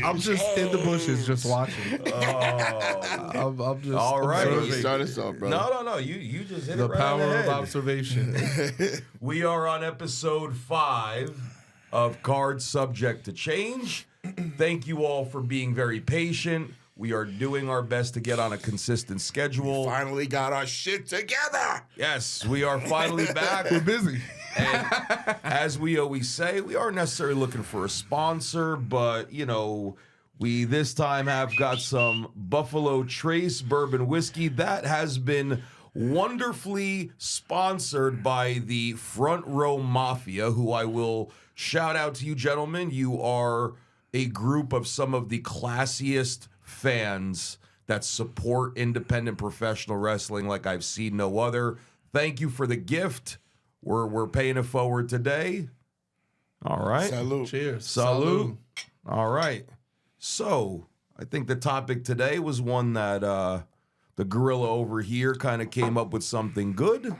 I'm just in the bushes, just watching. I'm just All right. observing. Start us off, bro. No. You just hit The it right on power the of head. observation. We are on episode 5 of Cards Subject to Change. Thank you all for being very patient. We are doing our best to get on a consistent schedule. Finally got our shit together. Yes, we are finally back. We're busy. And as we always say, we aren't necessarily looking for a sponsor, but, you know, we this time have got some Buffalo Trace bourbon whiskey that has been wonderfully sponsored by the Front Row Mafia, who I will shout out to you, gentlemen. You are a group of some of the classiest fans that support independent professional wrestling like I've seen no other. Thank you for the gift. We're paying it forward today. All right. Salute. Cheers. Salute. All right. So I think the topic today was one that the gorilla over here kind of came up with something good.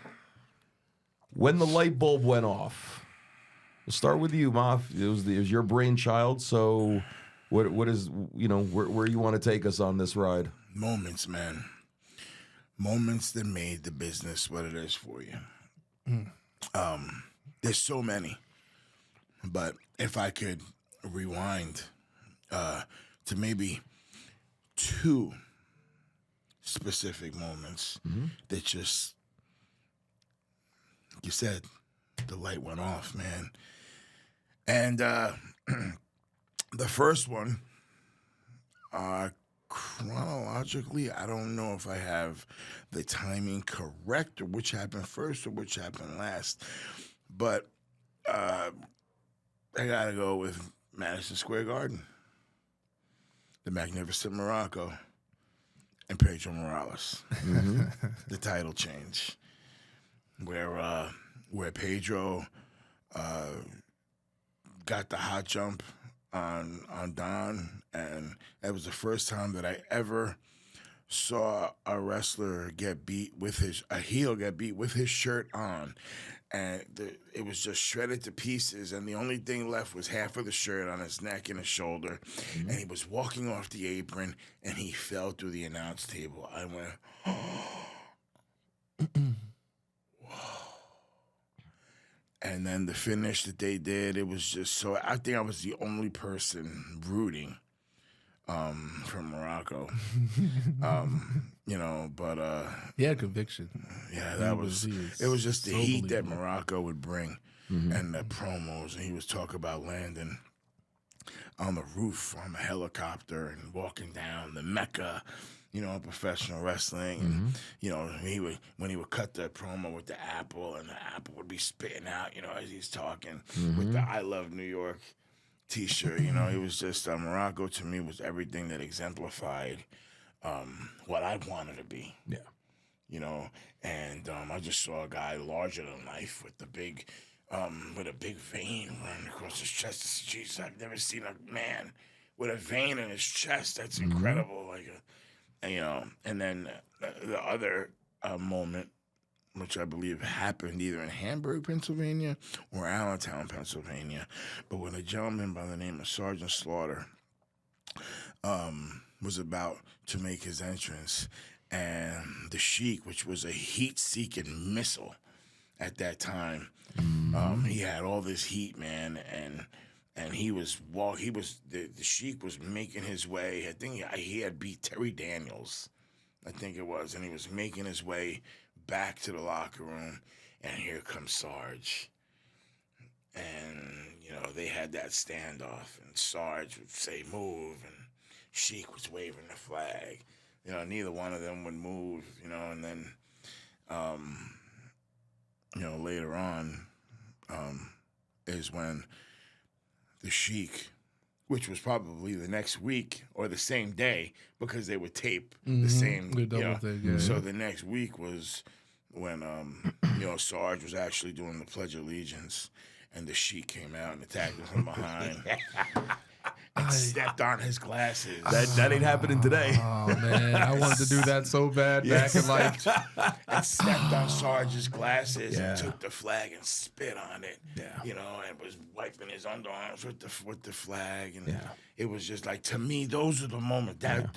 When the light bulb went off. We'll start with you, Maff. It was your brainchild. So what is, you know, where you want to take us on this ride? Moments, man. Moments that made the business what it is for you. There's so many. But if I could rewind to maybe 2 specific moments that just, you said, the light went off, man. And the first one, chronologically, I don't know if I have the timing correct or which happened first or which happened last, but I gotta go with Madison Square Garden, the Magnificent Morocco, and Pedro Morales, the title change, where Pedro got the hot jump on Don, and that was the first time that I ever saw a wrestler get beat with a heel get beat with his shirt on, and it was just shredded to pieces, and the only thing left was half of the shirt on his neck and his shoulder, and he was walking off the apron, and he fell through the announce table. I went, and then the finish that they did, it was just so. I think I was the only person rooting from Morocco, you know. But He had conviction. yeah, it was just the so heat that believable. Morocco would bring, and the promos, and he was talking about landing on the roof on the helicopter and walking down the Mecca, you know, professional wrestling. And, you know, when he would cut the promo with the apple, and the apple would be spitting out, you know, as he's talking with the I Love New York T-shirt. You know, it was just Morocco to me was everything that exemplified what I wanted to be. Yeah. You know, and I just saw a guy larger than life with a big vein running across his chest. Jesus, I've never seen a man with a vein in his chest. That's incredible. Like, you know, and then the other moment, which I believe happened either in Hamburg, Pennsylvania, or Allentown, Pennsylvania, but when a gentleman by the name of Sergeant Slaughter was about to make his entrance, and the Sheik, which was a heat-seeking missile at that time, he had all this heat, man, and the Sheik was making his way. I think he had beat Terry Daniels, I think it was, and he was making his way back to the locker room, and here comes Sarge. And, you know, they had that standoff, and Sarge would say, move, and Sheik was waving the flag. You know, neither one of them would move, you know, and then, you know, later on is when the Sheik, which was probably the next week or the same day, because they would tape the same, The double thing, yeah. So the next week was when, you know, Sarge was actually doing the Pledge of Allegiance, and the Sheik came out and attacked him from behind. and stepped on his glasses. That ain't happening today. Oh man, I wanted to do that so bad back in like. And stepped on Sarge's glasses and took the flag and spit on it. Yeah. You know, and was wiping his underarms with the flag. And it was just like, to me, those are the moments that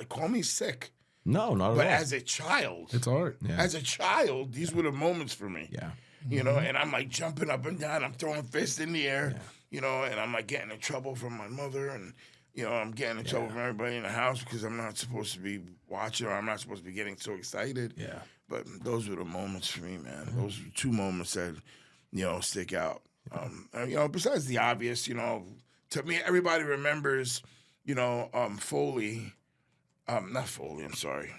call me sick. No, not at all. But as a child, It's art. Yeah. as a child, these were the moments for me. Yeah. You know, and I'm like jumping up and down. I'm throwing fists in the air, you know, and I'm like getting in trouble from my mother. And, you know, I'm getting in trouble from everybody in the house because I'm not supposed to be watching or I'm not supposed to be getting so excited. Yeah. But those were the moments for me, man. Those were two moments that, you know, stick out. You know, besides the obvious, you know, to me, everybody remembers, you know, Foley. Not Foley, I'm sorry.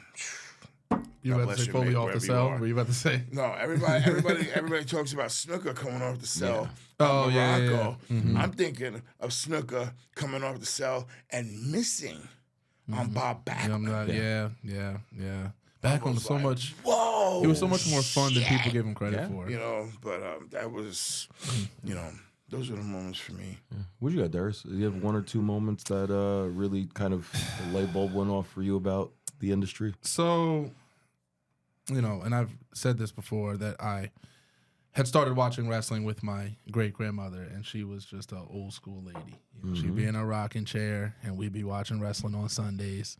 You God about bless to say you, Foley mate, off the wherever you cell? are. Were you about to say? No, everybody talks about Snooker coming off the cell. Oh, yeah, yeah, Morocco. yeah. Mm-hmm. I'm thinking of Snooker coming off the cell and missing on Bob Yeah, I'm Backlund. not, yeah. Backlund was so like, much. Whoa! He was so much more fun than people give him credit Yeah. for. You know, but that was, you know, those are the moments for me. What you got, Darius? Do you have one or two moments that really kind of the light bulb went off for you about the industry? So, you know, and I've said this before that I had started watching wrestling with my great grandmother, and she was just an old school lady. You know, She'd be in a rocking chair, and we'd be watching wrestling on Sundays.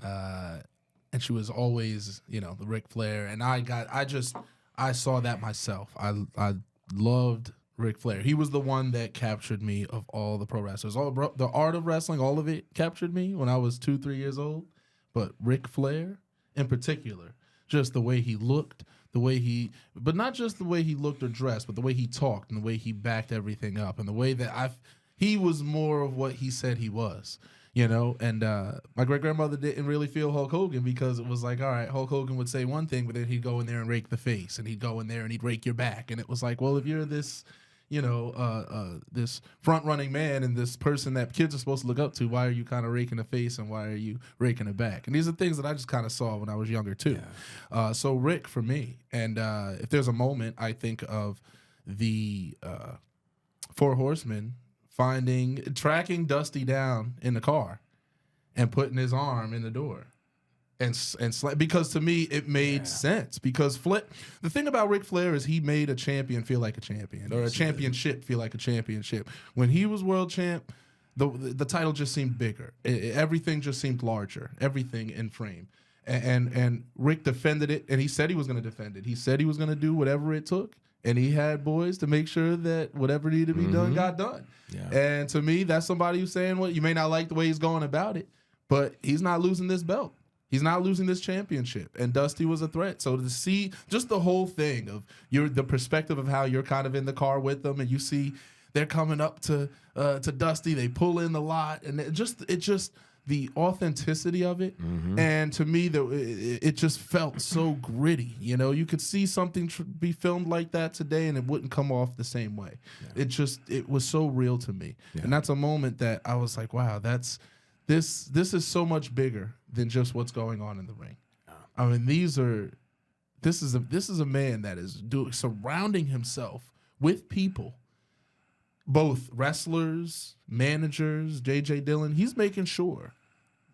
And she was always, you know, the Ric Flair, and I saw that myself. I loved Ric Flair. He was the one that captured me of all the pro wrestlers. The art of wrestling, all of it captured me when I was 2-3 years old. But Ric Flair, in particular, just the way he looked, but not just the way he looked or dressed, but the way he talked and the way he backed everything up, and the way that he was more of what he said he was. You know, and my great-grandmother didn't really feel Hulk Hogan because it was like, all right, Hulk Hogan would say one thing, but then he'd go in there and rake the face, and he'd go in there and he'd rake your back. And it was like, well, if you're this, you know, this front-running man and this person that kids are supposed to look up to, why are you kind of raking the face and why are you raking the back? And these are things that I just kind of saw when I was younger, too. Yeah. So Rick, for me, and if there's a moment, I think of the Four Horsemen tracking Dusty down in the car and putting his arm in the door because to me it made sense because the thing about Ric Flair is he made a champion feel like a champion or a championship feel like a championship. When he was world champ, the title just seemed bigger. Everything just seemed larger, everything in frame. And Rick defended it, and he said he was going to defend it. He said he was going to do whatever it took. And he had boys to make sure that whatever needed to be done got done. Yeah. And to me, that's somebody who's saying, well, you may not like the way he's going about it, but he's not losing this belt. He's not losing this championship. And Dusty was a threat. So to see just the whole thing of the perspective of how you're kind of in the car with them, and you see they're coming up to Dusty, they pull in the lot, and it just the authenticity of it, and to me, it just felt so gritty. You know, you could see something be filmed like that today, and it wouldn't come off the same way. Yeah. It was so real to me, and that's a moment that I was like, wow, this is so much bigger than just what's going on in the ring. Yeah. I mean, this is a man that is surrounding himself with people. Both wrestlers, managers, J.J. Dillon, he's making sure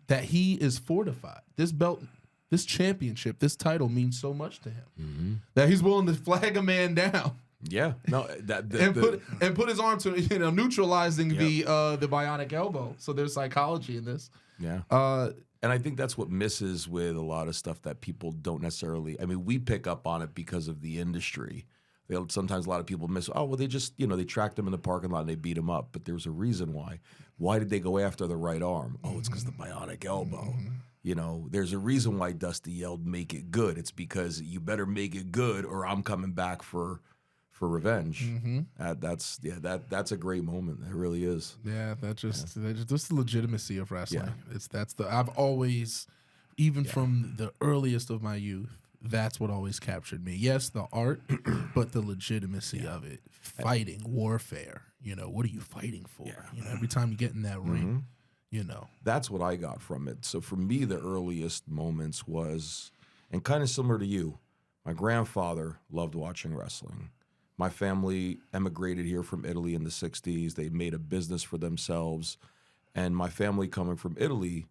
that he is fortified. This belt, this championship, this title means so much to him that he's willing to flag a man down. Yeah, no, put his arm to neutralizing the bionic elbow. So there's psychology in this. Yeah, and I think that's what misses with a lot of stuff that people don't necessarily. I mean, we pick up on it because of the industry. Sometimes a lot of people miss. Oh, well, they just they tracked him in the parking lot and they beat him up. But there's a reason why. Why did they go after the right arm? Oh, it's because the bionic elbow. There's a reason why Dusty yelled, "Make it good." It's because you better make it good, or I'm coming back for revenge. That's a great moment. It really is. Yeah, that's just the legitimacy of wrestling. Yeah. I've always, even from the earliest of my youth, that's what always captured me. Yes, the art, but the legitimacy of it. Fighting, warfare. What are you fighting for? Yeah. Every time you get in that ring, That's what I got from it. So for me, the earliest moments was, and kind of similar to you, my grandfather loved watching wrestling. My family emigrated here from Italy in the 60s. They made a business for themselves. And my family coming from Italy,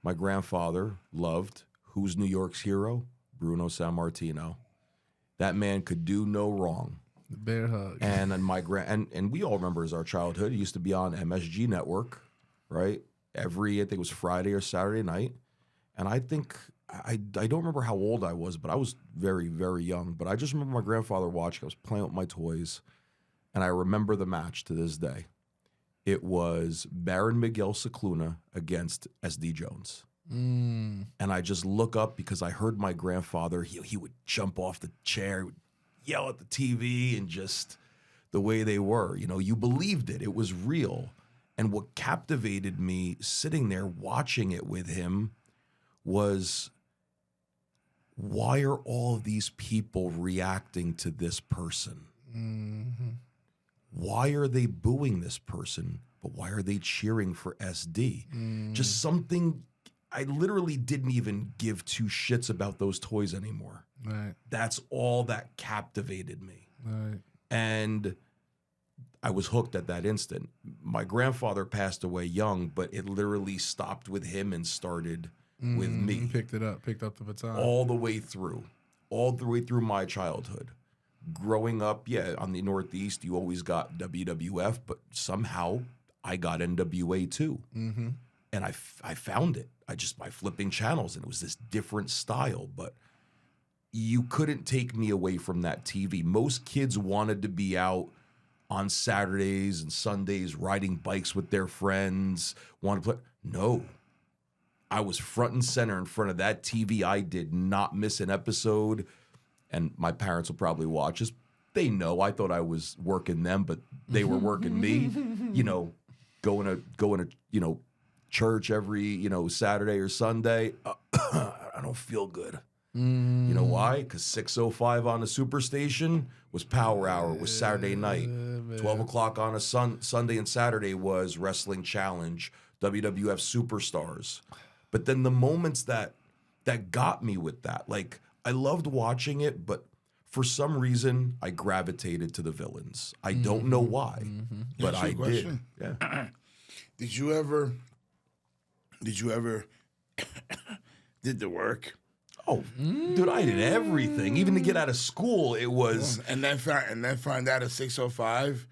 my grandfather loved, who's New York's hero? Bruno Sammartino. That man could do no wrong. The bear hug. And and we all remember as our childhood, he used to be on MSG Network, right? I think it was Friday or Saturday night. And I think, I don't remember how old I was, but I was very, very young. But I just remember my grandfather watching. I was playing with my toys. And I remember the match to this day. It was Baron Miguel Cicluna against SD Jones. And I just look up because I heard my grandfather, he would jump off the chair, he would yell at the TV, and just the way they were. You know, you believed it. It was real. And what captivated me sitting there watching it with him was, why are all of these people reacting to this person? Why are they booing this person? But why are they cheering for SD? Just something, I literally didn't even give two shits about those toys anymore. Right. That's all that captivated me. Right. And I was hooked at that instant. My grandfather passed away young, but it literally stopped with him and started with me. Picked up the baton. All the way through my childhood. Growing up, on the Northeast, you always got WWF, but somehow I got NWA too. And I found it. By flipping channels, and it was this different style, but you couldn't take me away from that TV. Most kids wanted to be out on Saturdays and Sundays riding bikes with their friends, wanted to play. No. I was front and center in front of that TV. I did not miss an episode. And my parents will probably watch this. They know I thought I was working them, but they were working me. You know, going to church every Saturday or Sunday. I don't feel good. You know why? Because 6:05 on the Superstation was Power Hour. Was Saturday night. 12 o'clock on a Sunday and Saturday was Wrestling Challenge, WWF Superstars. But then the moments that got me with that, like, I loved watching it, but for some reason I gravitated to the villains. I don't know why, but I did. Yeah. Did you ever did the work? Oh, dude, I did everything. Even to get out of school, it was. And then find out at 6:05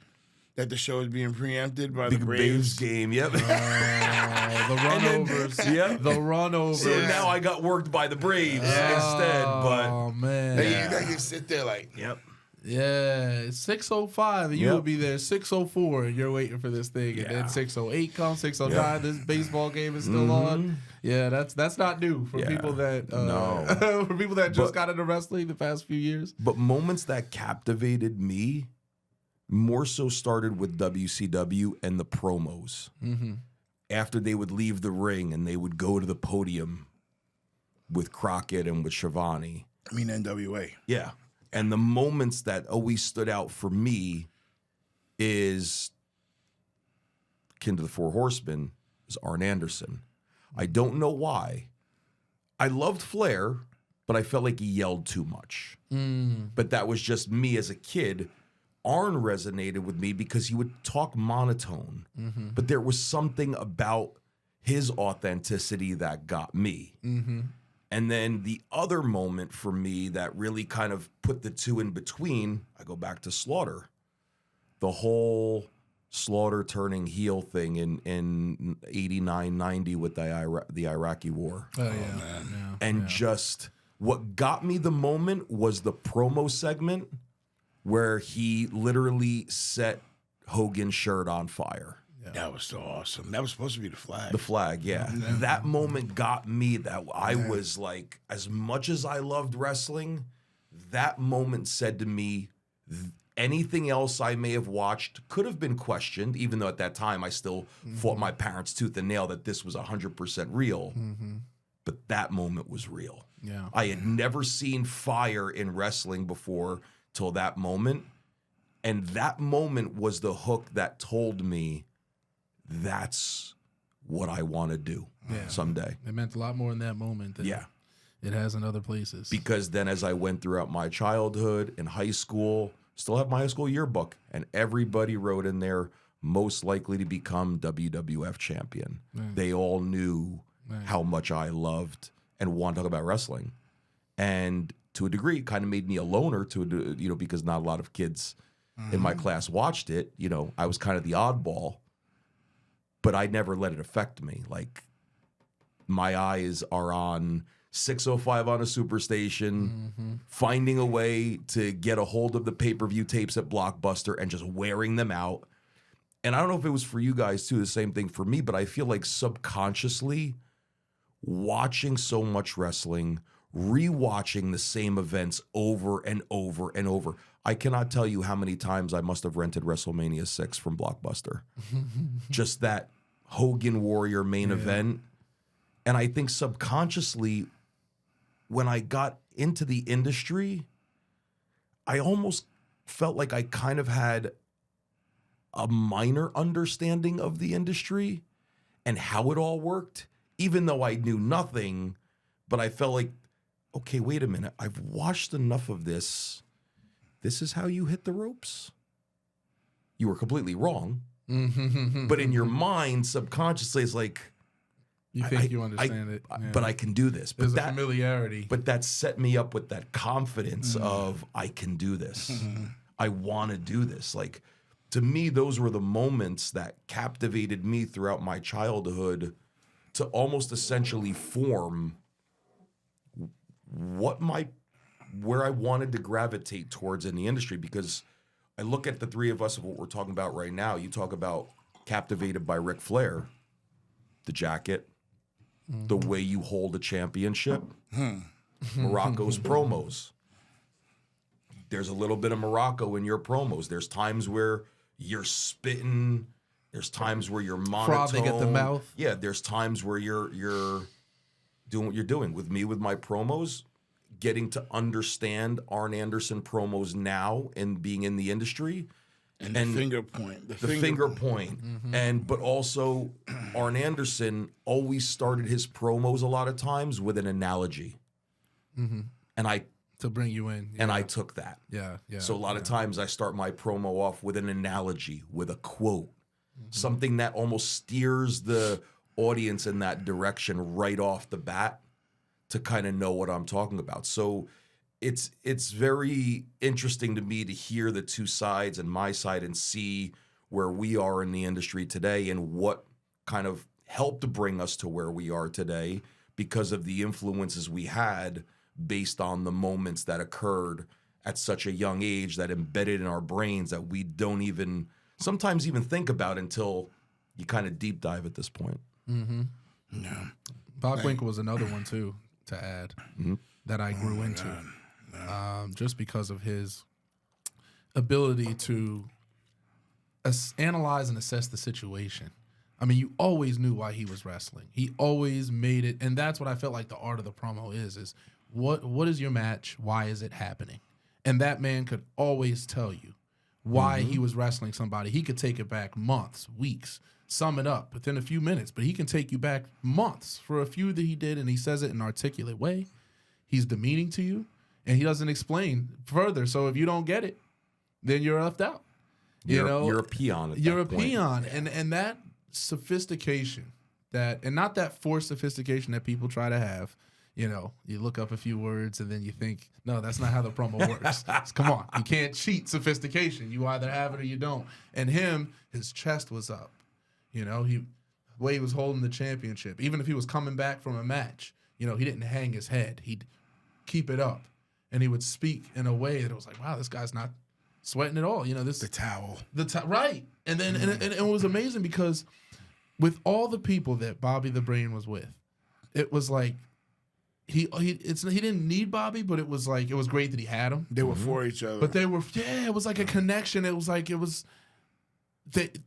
that the show is being preempted by the Braves Braves game. Yep. The runovers. Yep. The runovers. So now I got worked by the Braves instead. But oh man. Then you sit there like, yep. Yeah, 6:05, and you will be there 6:04, and you're waiting for this thing, and then 6:08 comes, 6:09. This baseball game is still on. Yeah, that's not new for people that for people that just got into wrestling the past few years. But moments that captivated me more so started with WCW and the promos. After they would leave the ring and they would go to the podium with Crockett and with Shivani. I mean NWA. Yeah. And the moments that always stood out for me is, akin to the Four Horsemen, is Arn Anderson. I don't know why. I loved Flair, but I felt like he yelled too much. But that was just me as a kid. Arn resonated with me because he would talk monotone. But there was something about his authenticity that got me. And then the other moment for me that really kind of put the two in between, I go back to Slaughter. The whole Slaughter turning heel thing in 89, 90 with the Iraqi war. Oh, man. And just what got me the moment was the promo segment where he literally set Hogan's shirt on fire. That was so awesome. That was supposed to be the flag. The flag, yeah. That moment got me that I was like, as much as I loved wrestling, that moment said to me, anything else I may have watched could have been questioned, even though at that time I still fought my parents tooth and nail that this was 100% real. But that moment was real. Yeah. I had never seen fire in wrestling before till that moment. And that moment was the hook that told me, that's what I want to do someday. It meant a lot more in that moment than it has in other places. Because then as I went throughout my childhood in high school, still have my high school yearbook, and everybody wrote in there, most likely to become WWF champion. They all knew how much I loved and wanted to talk about wrestling. And to a degree, it kind of made me a loner because not a lot of kids in my class watched it. I was kind of the oddball, but I never let it affect me. Like, my eyes are on 605 on a Superstation, finding a way to get a hold of the pay-per-view tapes at Blockbuster and just wearing them out. And I don't know if it was for you guys too, the same thing for me, but I feel like subconsciously watching so much wrestling, rewatching the same events over and over and over. I cannot tell you how many times I must have rented WrestleMania 6 from Blockbuster. Just that Hogan Warrior main event. And I think subconsciously, when I got into the industry, I almost felt like I kind of had a minor understanding of the industry and how it all worked, even though I knew nothing. But I felt like, okay, wait a minute. I've watched enough of this. This is how you hit the ropes. You were completely wrong. But in your mind, subconsciously, it's like, you think you understand it. But I can do this. But There's a familiarity. But that set me up with that confidence of, I can do this. I want to do this. Like, to me, those were the moments that captivated me throughout my childhood to almost essentially form where I wanted to gravitate towards in the industry. Because I look at the three of us of what we're talking about right now. You talk about captivated by Ric Flair, the jacket, the way you hold a championship, Morocco's promos. There's a little bit of Morocco in your promos. There's times where you're spitting. There's times where you're monotone. Frothing at the mouth. Yeah, there's times where you're doing what you're doing. With me, with my promos, getting to understand Arn Anderson promos now and being in the industry. And the finger point. The finger point. But also, Arn Anderson always started his promos a lot of times with an analogy. And to bring you in. And I took that. Yeah. So a lot of times I start my promo off with an analogy, with a quote, something that almost steers the audience in that direction right off the bat to kind of know what I'm talking about. So it's very interesting to me to hear the two sides and my side and see where we are in the industry today and what kind of helped bring us to where we are today because of the influences we had based on the moments that occurred at such a young age that embedded in our brains that we don't even sometimes even think about until you kind of deep dive at this point. Yeah. Bockwinkel was another one too to add that I grew into. Just because of his ability to analyze and assess the situation. I mean, you always knew why he was wrestling. He always made it, and that's what I felt like the art of the promo is what is your match? Why is it happening? And that man could always tell you why he was wrestling somebody. He could take it back months, weeks, sum it up within a few minutes, but he can take you back months for a few that he did, and he says it in an articulate way. He's demeaning to you. And he doesn't explain further. So if you don't get it, then you're left out. You're a peon at You're that a point. peon. And that sophistication, and not that forced sophistication that people try to have. You look up a few words and then you think, no, that's not how the promo works. Come on. You can't cheat sophistication. You either have it or you don't. And his chest was up. The way he was holding the championship. Even if he was coming back from a match, he didn't hang his head. He'd keep it up. And he would speak in a way that was like, wow, this guy's not sweating at all. The towel. Right. And then and it was amazing because with all the people that Bobby the Brain was with, it was like he didn't need Bobby, but it was like it was great that he had him. They were for each other. But it was like a connection. It was like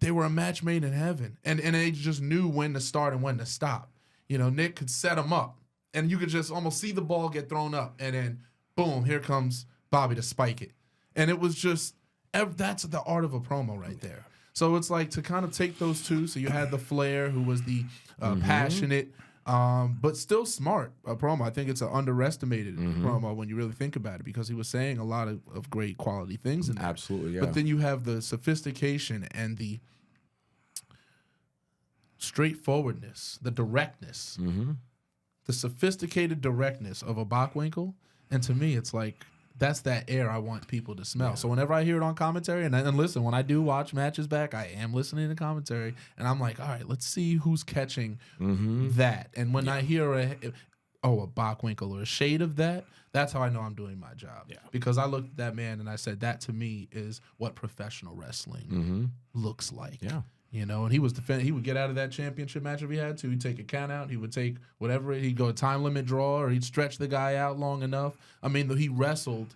they were a match made in heaven. And they just knew when to start and when to stop. Nick could set him up and you could just almost see the ball get thrown up and then boom, here comes Bobby to spike it. And it was just, that's the art of a promo right there. So it's like to kind of take those two. So you had the Flair, who was the passionate, but still smart promo. I think it's an underestimated promo when you really think about it because he was saying a lot of great quality things in there. Absolutely, yeah. But then you have the sophistication and straightforwardness, the directness, the sophisticated directness of a Bockwinkel. And to me, it's like, that's that air I want people to smell. So whenever I hear it on commentary, and listen, when I do watch matches back, I am listening to commentary, and I'm like, all right, let's see who's catching that. And when I hear a Bockwinkel or a shade of that, that's how I know I'm doing my job. Yeah. Because I looked at that man and I said, that to me is what professional wrestling looks like. Yeah. You know, and he was defending. He would get out of that championship match if he had to. He'd take a count out. He would take whatever. He'd go a time limit draw, or he'd stretch the guy out long enough. I mean, he wrestled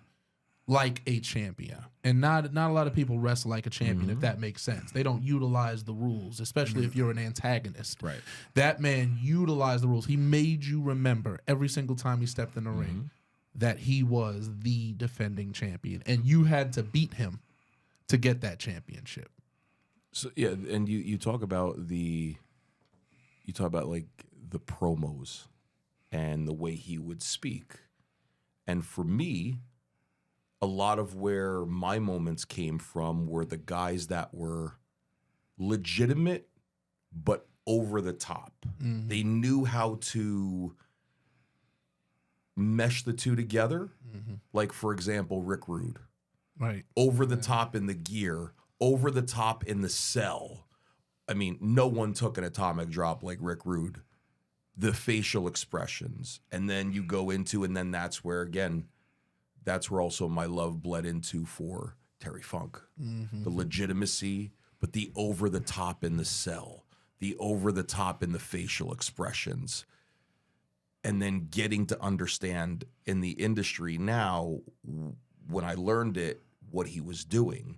like a champion, and not a lot of people wrestle like a champion. If that makes sense, they don't utilize the rules, especially if you're an antagonist. Right. That man utilized the rules. He made you remember every single time he stepped in the ring that he was the defending champion, and you had to beat him to get that championship. So yeah, and you talk about like the promos and the way he would speak. And for me, a lot of where my moments came from were the guys that were legitimate but over the top. They knew how to mesh the two together. Like, for example, Rick Rude. Right. Over the top in the gear, over the top in the cell. I mean, no one took an atomic drop like Rick Rude. The facial expressions. And then you go into, and then that's where also my love bled into for Terry Funk. The legitimacy, but the over the top in the cell, the over the top in the facial expressions. And then getting to understand in the industry now, when I learned it, what he was doing.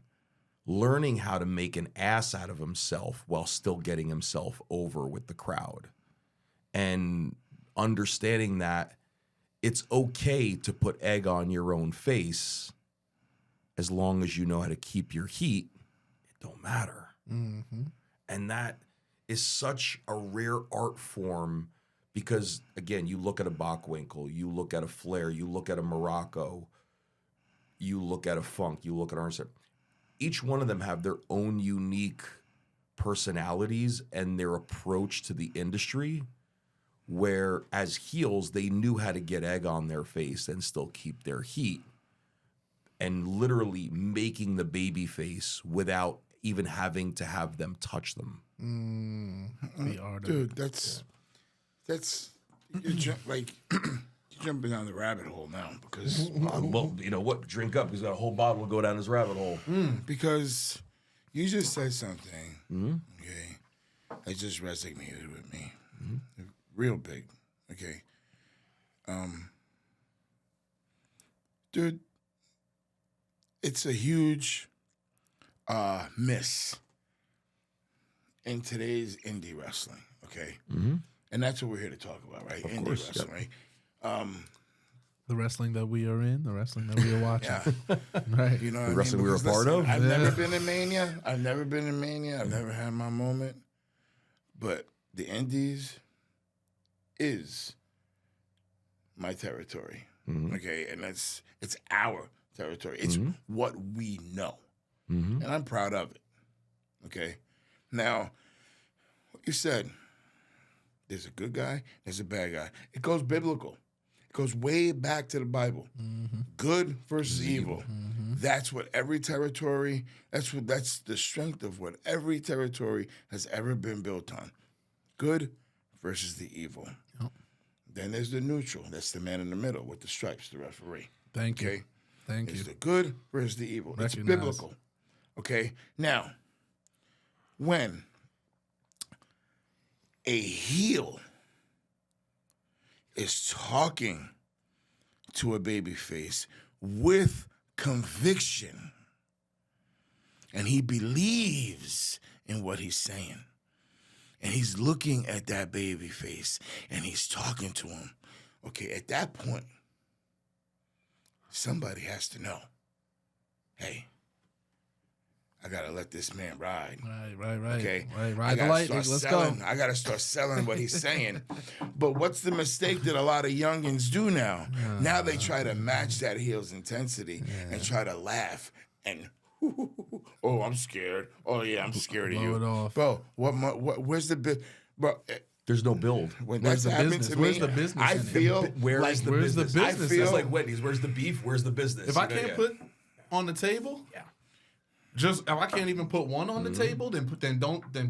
Learning how to make an ass out of himself while still getting himself over with the crowd. And understanding that it's okay to put egg on your own face as long as you know how to keep your heat. It don't matter. And that is such a rare art form because, again, you look at a Bockwinkel, you look at a Flair, you look at a Morocco, you look at a Funk, you look at Arnstead. Each one of them have their own unique personalities and their approach to the industry, where as heels, they knew how to get egg on their face and still keep their heat, and literally making the baby face without even having to have them touch them. The art of it. That's you're jumping down the rabbit hole now because well, you know what? Drink up. He's got a whole bottle to go down this rabbit hole. Because you just said something, okay, that just resonated with me, real big, okay. Dude, it's a huge miss in today's indie wrestling, okay, and that's what we're here to talk about, right? Indie wrestling, right? The wrestling that we are in, the wrestling that we are watching. Right. You know what the wrestling we were a part of? I've never been in Mania. I've never had my moment. But the Indies is my territory. Okay. And it's our territory. It's what we know. And I'm proud of it. Okay. Now, what you said, there's a good guy, there's a bad guy. It goes biblical. Goes way back to the Bible. Good versus evil. That's what every territory, that's the strength of what every territory has ever been built on. Good versus the evil. Then there's the neutral. That's the man in the middle with the stripes, the referee. Thank you. It's the good versus the evil. It's biblical. Okay? Now, when a heel is talking to a babyface with conviction, and he believes in what he's saying, and he's looking at that babyface, and he's talking to him. Okay, at that point, somebody has to know, hey, I gotta let this man ride. Right. Okay, Ride the light. Let's go. I gotta start selling what he's saying. But what's the mistake that a lot of youngins do now? Now they try to match that heel's intensity and try to laugh and Oh, I'm scared. Oh yeah, I'm scared of Blow you, it off. bro. Where's the bit, bro? There's no build. When Where's that's the happened business? to Where's me, the business I in it? feel Where's the Where's the business? business? feel- It's like Wendy's. Where's the beef? Where's the business? If I can't put on the table, if I can't even put one on the table, then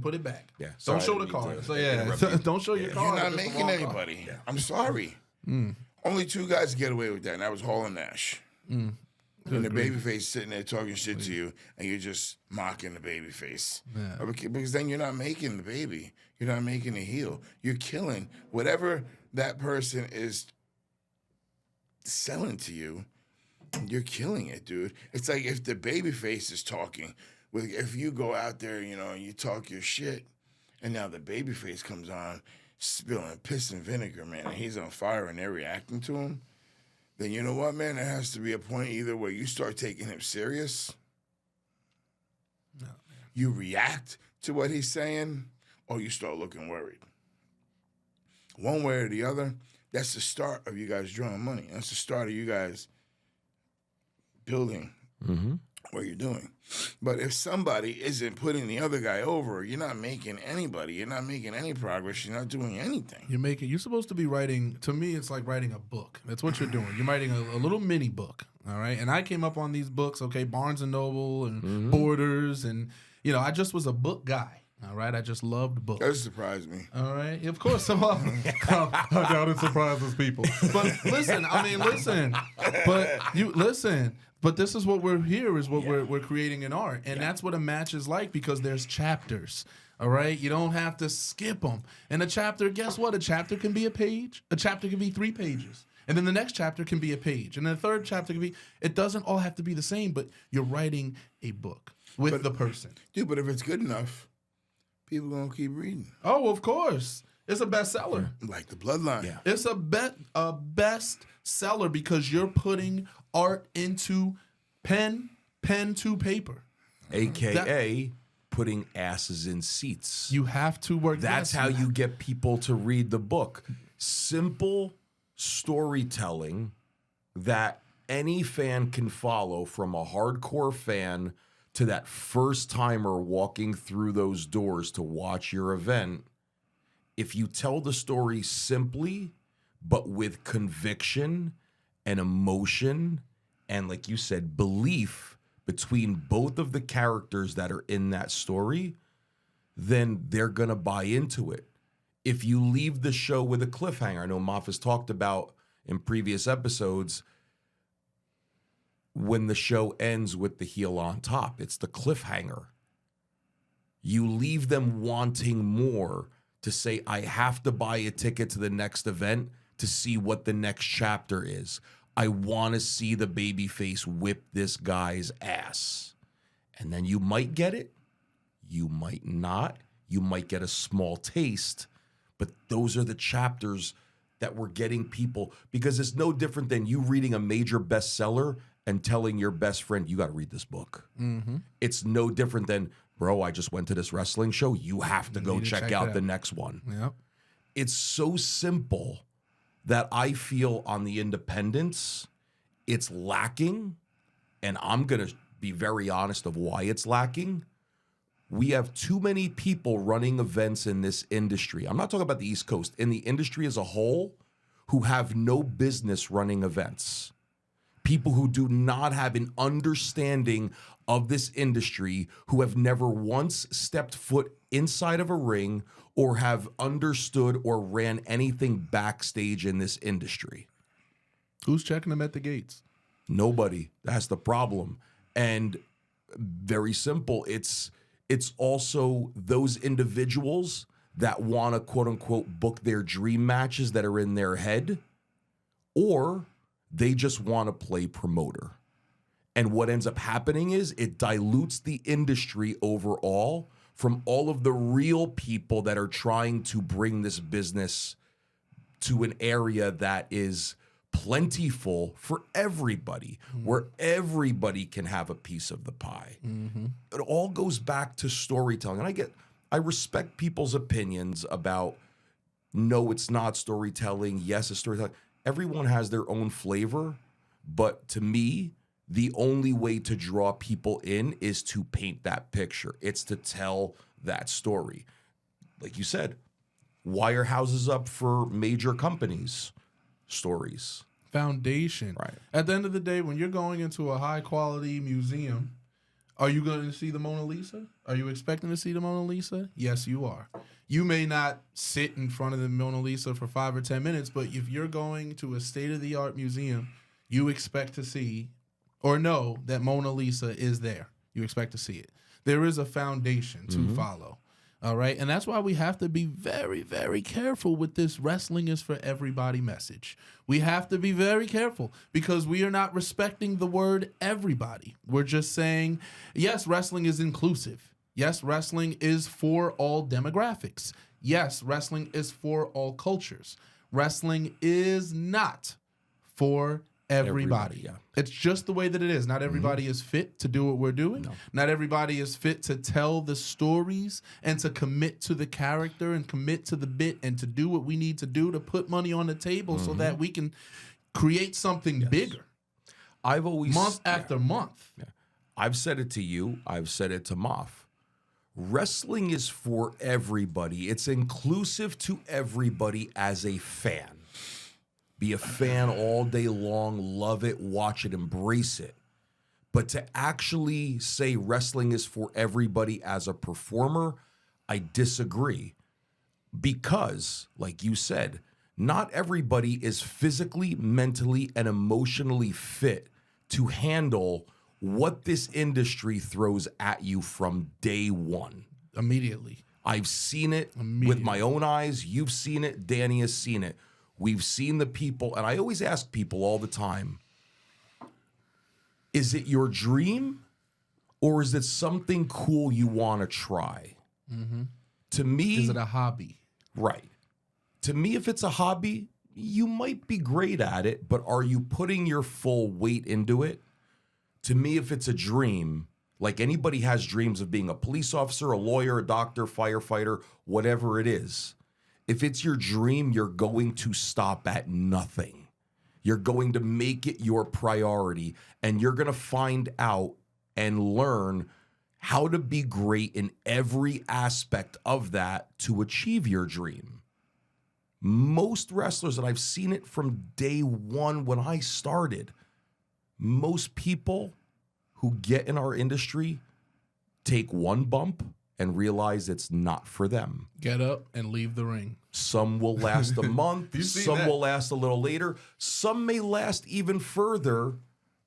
put it back. Yeah. Don't Sorry, show I the didn't mean card. to So yeah, don't show your you're card. not if it's the making wrong card. anybody. I'm sorry. Only 2 guys get away with that, and that was Hall and Nash. And the babyface sitting there talking shit to you, and you're just mocking the babyface. Yeah. Because then you're not making the baby. You're not making the heel. You're killing whatever that person is selling to you. You're killing it, dude. It's like if the babyface is talking, if you go out there, and you talk your shit, and now the babyface comes on spilling piss and vinegar, man, and he's on fire and they're reacting to him, then you know what, man? There has to be a point either where you start taking him serious, you react to what he's saying, or you start looking worried. One way or the other, that's the start of you guys drawing money. That's the start of you guys building what you're doing. But if somebody isn't putting the other guy over, you're not making anybody. You're not making any progress. You're not doing anything. You're supposed to be writing, to me, it's like writing a book. That's what you're doing. You're writing a little mini book, all right? And I came up on these books, okay, Barnes & Noble and Borders, and, I just was a book guy, all right? I just loved books. That surprised me. All right. Of course, I doubt it surprises people. But listen. But this is what we're here is what we're creating in art, and that's what a match is like because there's chapters. All right, you don't have to skip them. And a chapter, guess what? A chapter can be a page. A chapter can be 3 pages. And then the next chapter can be a page. And then the third chapter can be, it doesn't all have to be the same, but you're writing a book with the person. Dude, but if it's good enough, people going to keep reading. Oh, of course. It's a bestseller. Like the Bloodline. Yeah. It's a best seller because you're putting art into pen to paper. AKA putting asses in seats. You have to work. That's how you get people to read the book. Simple storytelling that any fan can follow, from a hardcore fan to that first timer walking through those doors to watch your event. If you tell the story simply, but with conviction and emotion, and like you said, belief between both of the characters that are in that story, then they're going to buy into it. If you leave the show with a cliffhanger, I know Maff has talked about in previous episodes, when the show ends with the heel on top, it's the cliffhanger. You leave them wanting more, to say, I have to buy a ticket to the next event to see what the next chapter is. I want to see the babyface whip this guy's ass. And then you might get it. You might not. You might get a small taste. But those are the chapters that we're getting people, because it's no different than you reading a major bestseller and telling your best friend, you got to read this book. It's no different than, bro, I just went to this wrestling show. You have to go check out the next one. Yep. It's so simple that I feel on the independents, it's lacking. And I'm going to be very honest of why it's lacking. We have too many people running events in this industry. I'm not talking about the East Coast, in the industry as a whole, who have no business running events. People who do not have an understanding of this industry, who have never once stepped foot inside of a ring or have understood or ran anything backstage in this industry. Who's checking them at the gates? Nobody. That's the problem. And very simple, it's also those individuals that want to, quote unquote, book their dream matches that are in their head, or they just want to play promoter. And what ends up happening is it dilutes the industry overall from all of the real people that are trying to bring this business to an area that is plentiful for everybody, where everybody can have a piece of the pie. It all goes back to storytelling. And I respect people's opinions about, no, it's not storytelling. Yes, it's storytelling. Everyone has their own flavor. But to me, the only way to draw people in is to paint that picture. It's to tell that story. Like you said, why are houses up for major companies? Stories. Foundation. Right. At the end of the day, when you're going into a high quality museum, are you going to see the Mona Lisa? Are you expecting to see the Mona Lisa? Yes, you are. You may not sit in front of the Mona Lisa for 5 or 10 minutes, but if you're going to a state-of-the-art museum, you expect to see or know that Mona Lisa is there. You expect to see it. There is a foundation to follow. All right. And that's why we have to be very, very careful with this wrestling is for everybody message. We have to be very careful because we are not respecting the word everybody. We're just saying, yes, wrestling is inclusive. Yes, wrestling is for all demographics. Yes, wrestling is for all cultures. Wrestling is not for everybody. Yeah. It's just the way that it is. Not everybody is fit to do what we're doing. No. Not everybody is fit to tell the stories and to commit to the character and commit to the bit and to do what we need to do to put money on the table so that we can create something bigger. I've always month after month. Yeah. I've said it to you. I've said it to Maff. Wrestling is for everybody. It's inclusive to everybody as a fan. Be a fan all day long, love it, watch it, embrace it. But to actually say wrestling is for everybody as a performer, I disagree. Because, like you said, not everybody is physically, mentally, and emotionally fit to handle what this industry throws at you from day one. Immediately. I've seen it with my own eyes. You've seen it. Danny has seen it. We've seen the people, and I always ask people all the time, is it your dream or is it something cool you want to try? To me... Is it a hobby? Right. To me, if it's a hobby, you might be great at it, but are you putting your full weight into it? To me, if it's a dream, like anybody has dreams of being a police officer, a lawyer, a doctor, firefighter, whatever it is. If it's your dream, you're going to stop at nothing. You're going to make it your priority, and you're going to find out and learn how to be great in every aspect of that to achieve your dream. Most wrestlers, and I've seen it from day one when I started, most people who get in our industry take one bump and realize it's not for them. Get up and leave the ring. Some will last a month. Some will last a little later. Some may last even further.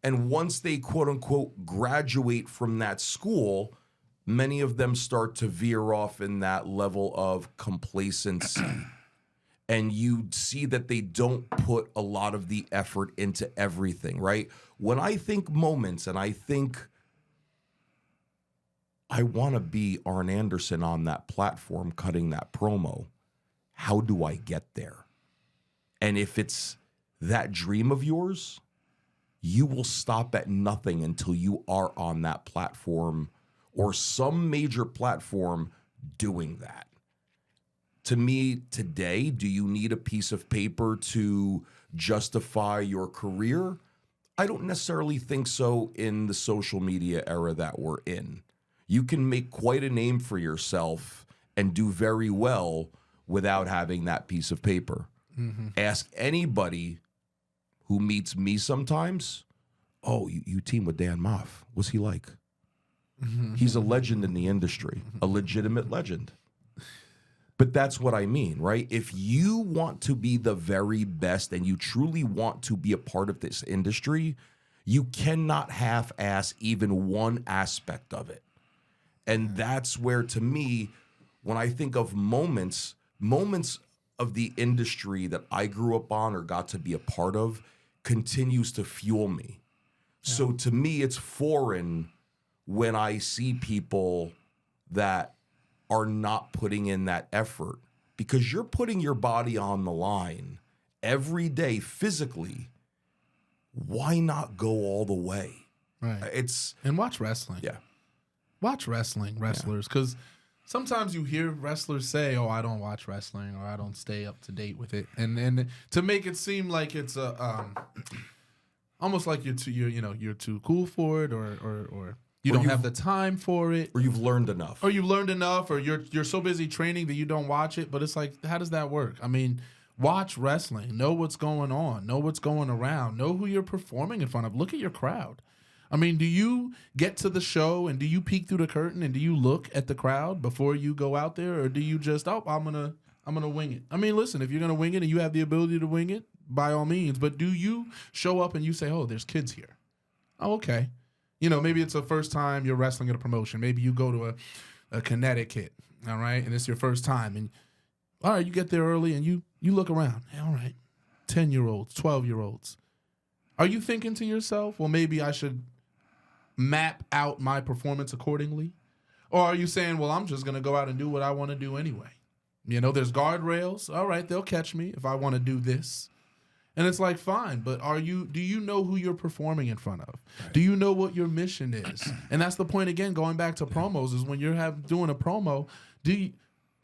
And once they, quote unquote, graduate from that school, many of them start to veer off in that level of complacency. And you see that they don't put a lot of the effort into everything, right? When I think moments and I think I want to be Arn Anderson on that platform cutting that promo, how do I get there? And if it's that dream of yours, you will stop at nothing until you are on that platform or some major platform doing that. To me, today, do you need a piece of paper to justify your career? I don't necessarily think so in the social media era that we're in. You can make quite a name for yourself and do very well without having that piece of paper. Ask anybody who meets me sometimes, oh, you team with Dan Maff. What's he like? He's a legend in the industry, a legitimate legend. But that's what I mean, right? If you want to be the very best and you truly want to be a part of this industry, you cannot half-ass even one aspect of it. And that's where, to me, when I think of moments of the industry that I grew up on or got to be a part of continues to fuel me. Yeah. So to me, it's foreign when I see people that are not putting in that effort, because you're putting your body on the line every day physically. Why not go all the way? Right. And watch wrestling. Yeah. Watch wrestlers, because sometimes you hear wrestlers say, oh, I don't watch wrestling or I don't stay up to date with it. And to make it seem like it's almost like you're too cool for it, or you don't have the time for it, Or you've learned enough. or you've learned enough, or you're so busy training that you don't watch it. But it's like, how does that work? I mean, watch wrestling, know what's going on, know what's going around, know who you're performing in front of. Look at your crowd. I mean, do you get to the show and do you peek through the curtain and do you look at the crowd before you go out there, or do you just, I'm gonna wing it? I mean, listen, if you're gonna wing it and you have the ability to wing it, by all means. But do you show up and you say, oh, there's kids here? Oh, okay. Maybe it's the first time you're wrestling at a promotion. Maybe you go to a Connecticut, all right, and it's your first time. And all right, you get there early and you look around. Hey, all right, 10-year-olds, 12-year-olds. Are you thinking to yourself, well, maybe I should map out my performance accordingly? Or are you saying, well, I'm just going to go out and do what I want to do anyway? There's guardrails. All right, they'll catch me if I want to do this. And it's like, fine, but do you know who you're performing in front of? Right. Do you know what your mission is? And that's the point, again, going back to promos, is when you're doing a promo,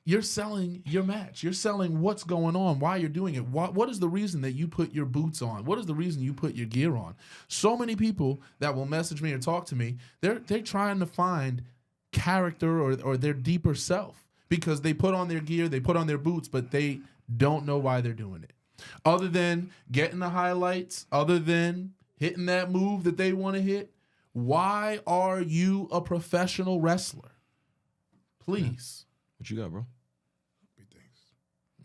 you're selling your match. You're selling what's going on, why you're doing it. What is the reason that you put your boots on? What is the reason you put your gear on? So many people that will message me or talk to me, they're trying to find character or their deeper self, because they put on their gear, they put on their boots, but they don't know why they're doing it. Other than getting the highlights, other than hitting that move that they want to hit, why are you a professional wrestler? Please. What you got, bro? Three things.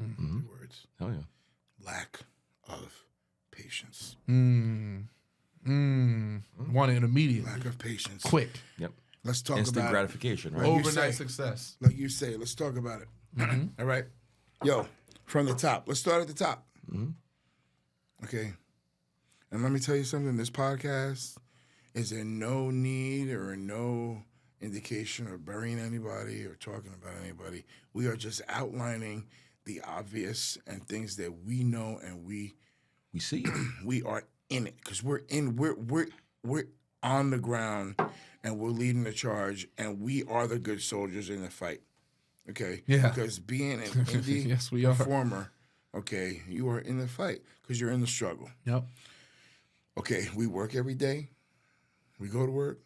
Mm-hmm. 3 words. Hell yeah. Lack of patience. Want it immediately. Lack of patience. Quick. Yep. Let's talk Instant about gratification, right? Overnight success. Like you say, let's talk about it. All right? Yo, from the top. Let's start at the top. Mm-hmm. Okay. And let me tell you something. This podcast is in no need or no indication of burying anybody or talking about anybody. We are just outlining the obvious and things that we know and we see. We are in it because we're on the ground and we're leading the charge and we are the good soldiers in the fight. Okay? Yeah. Because being an indie yes, we are. performer, okay, you are in the fight because you're in the struggle. Yep. Okay, we work every day. We go to work.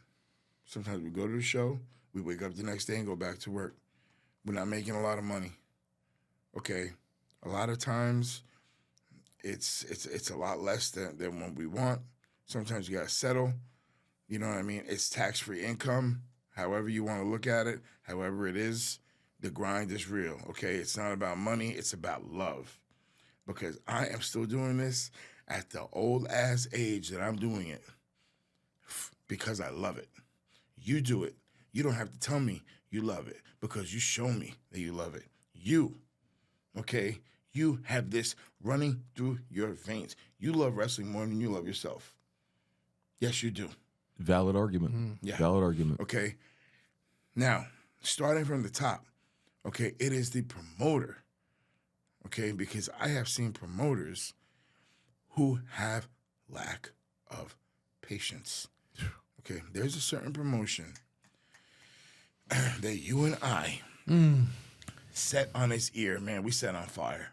Sometimes we go to the show. We wake up the next day and go back to work. We're not making a lot of money. Okay, a lot of times it's a lot less than what we want. Sometimes you got to settle. You know what I mean? It's tax-free income, however you want to look at it, however it is. The grind is real, okay? It's not about money. It's about love. Because I am still doing this at the old-ass age that I'm doing it because I love it. You do it. You don't have to tell me you love it because you show me that you love it. You, okay? You have this running through your veins. You love wrestling more than you love yourself. Yes, you do. Valid argument. Yeah. Valid argument. Okay. Now, starting from the top, okay, it is the promoter, okay, because I have seen promoters who have lack of patience. Okay, there's a certain promotion that you and I set on its ear. Man, we set on fire.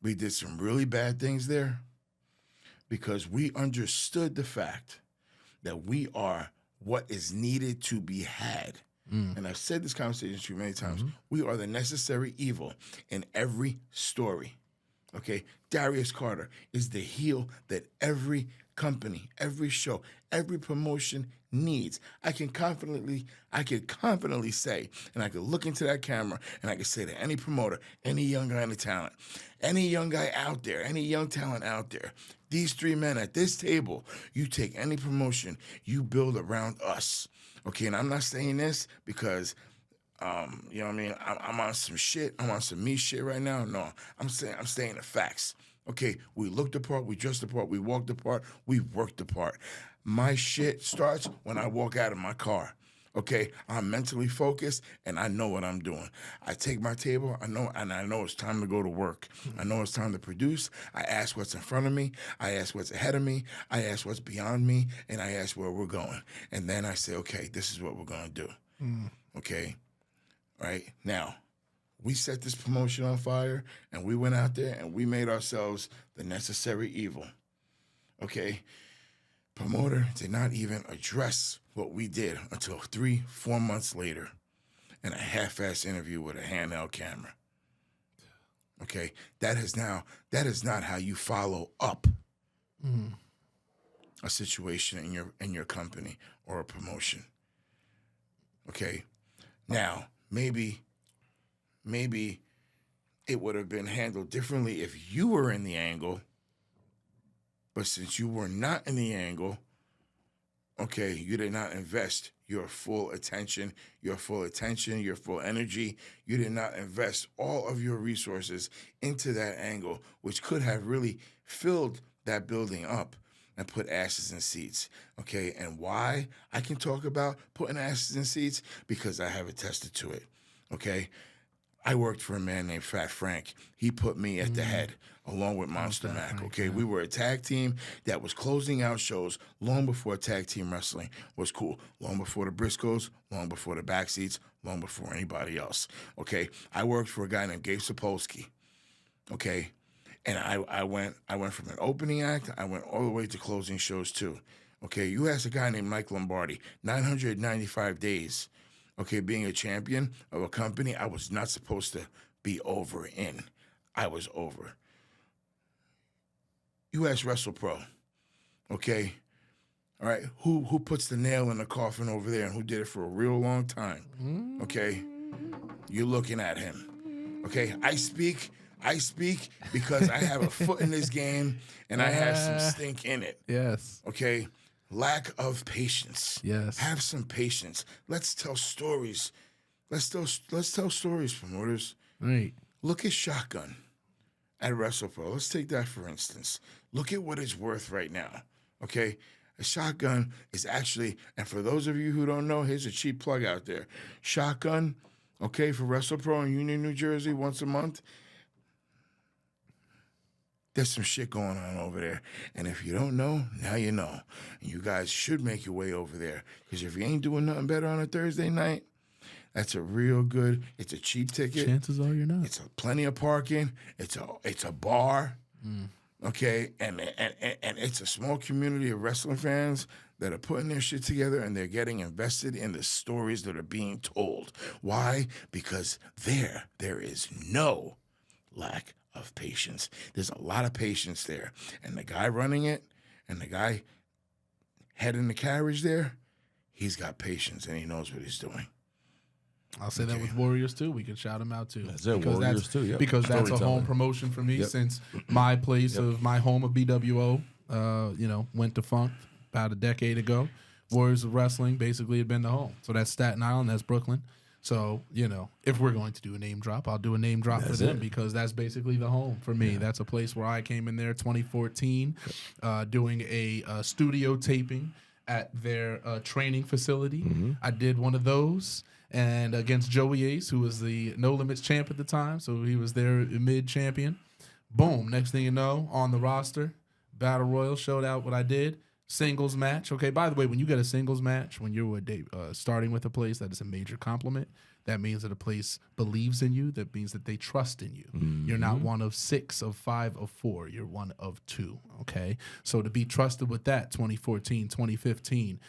We did some really bad things there because we understood the fact that we are what is needed to be had. And I've said this conversation to you many times. We are the necessary evil in every story. Okay? Darius Carter is the heel that every company, every show, every promotion needs. I can confidently say, and I could look into that camera and I could say to any promoter, any young guy in the talent, any young guy out there, any young talent out there, these 3 men at this table, you take any promotion, you build around us. Okay, and I'm not saying this because, you know what I mean, I'm on some shit. I'm on some me shit right now. No, I'm saying the facts. Okay, we looked the part, we dressed the part, we walked the part, we worked the part. My shit starts when I walk out of my car. Okay, I'm mentally focused and I know what I'm doing. I take my table, I know it's time to go to work. I know it's time to produce. I ask what's in front of me. I ask what's ahead of me. I ask what's beyond me, and I ask where we're going. And then I say, okay, this is what we're gonna do. Okay, right now. We set this promotion on fire, and we went out there and we made ourselves the necessary evil. Okay? Promoter did not even address what we did until 3-4 months later in a half-ass interview with a handheld camera. Okay? That is not how you follow up a situation in your company or a promotion. Okay? Now, maybe it would have been handled differently if you were in the angle, but since you were not in the angle, okay, you did not invest your full attention, your full energy. You did not invest all of your resources into that angle, which could have really filled that building up and put asses in seats, okay? And why I can talk about putting asses in seats? Because I have attested to it, okay? I worked for a man named Fat Frank. He put me at the head along with Monster Mac, okay? We were a tag team that was closing out shows long before tag team wrestling was cool, long before the Briscoes, long before the Backseats, long before anybody else, okay? I worked for a guy named Gabe Sapolsky, okay? And I went from an opening act, I went all the way to closing shows too, okay? You asked a guy named Mike Lombardi, 995 days, okay, being a champion of a company I was not supposed to be over in. I was over. You ask WrestlePro, okay, all right, who puts the nail in the coffin over there and who did it for a real long time, okay? You're looking at him, okay? I speak because I have a foot in this game and I have some stink in it. Yes. Okay? Lack of patience. Yes. Have some patience. Let's tell stories. Let's tell stories, promoters. Right. Look at Shotgun at WrestlePro. Let's take that for instance. Look at what it's worth right now. Okay? A Shotgun is actually, and for those of you who don't know, here's a cheap plug out there. Shotgun, okay, for WrestlePro in Union, New Jersey, once a month. There's some shit going on over there. And if you don't know, now you know. And you guys should make your way over there. Because if you ain't doing nothing better on a Thursday night, that's a real good, it's a cheap ticket. Chances are you're not. It's plenty of parking. It's a bar. Okay? And it's a small community of wrestling fans that are putting their shit together and they're getting invested in the stories that are being told. Why? Because there is no lack of patience. There's a lot of patience there. And the guy running it and the guy heading the carriage there, he's got patience and he knows what he's doing. I'll say that with Warriors too. We can shout them out too. That's it, Warriors too, yep. Because that's a home promotion for me since my place of my home of BWO, went defunct about a decade ago. Warriors of Wrestling basically had been the home. So that's Staten Island, that's Brooklyn. So, if we're going to do a name drop, I'll do a name drop for them because that's basically the home for me. Yeah. That's a place where I came in there 2014 doing a studio taping at their training facility. Mm-hmm. I did one of those and against Joey Ace, who was the No Limits champ at the time. So he was their mid-champion. Boom. Next thing you know, on the roster, Battle Royal showed out what I did. Singles match. Okay, by the way, when you get a singles match, when you're starting with a place, that is a major compliment. That means that a place believes in you. That means that they trust in you. Mm-hmm. You're not one of 6, of 5, of 4. You're one of 2, okay? So to be trusted with that, 2014, 2015,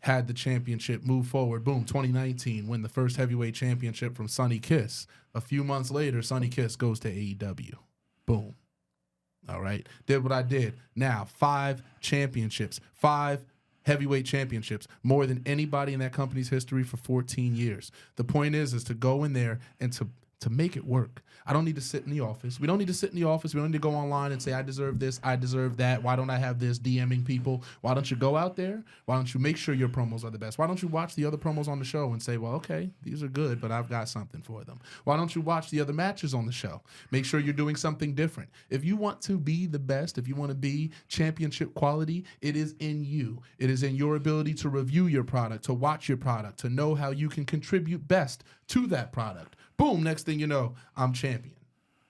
had the championship move forward. Boom, 2019, win the first heavyweight championship from Sonny Kiss. A few months later, Sonny Kiss goes to AEW. Boom. All right. Did what I did. Now, 5 championships, 5 heavyweight championships, more than anybody in that company's history for 14 years. The point is to go in there and to make it work. I don't need to sit in the office. We don't need to sit in the office. We don't need to go online and say, I deserve this, I deserve that. Why don't I have this? DMing people. Why don't you go out there? Why don't you make sure your promos are the best? Why don't you watch the other promos on the show and say, well, okay, these are good, but I've got something for them. Why don't you watch the other matches on the show? Make sure you're doing something different. If you want to be the best, if you want to be championship quality, it is in you. It is in your ability to review your product, to watch your product, to know how you can contribute best to that product. Boom, next thing you know, I'm champion.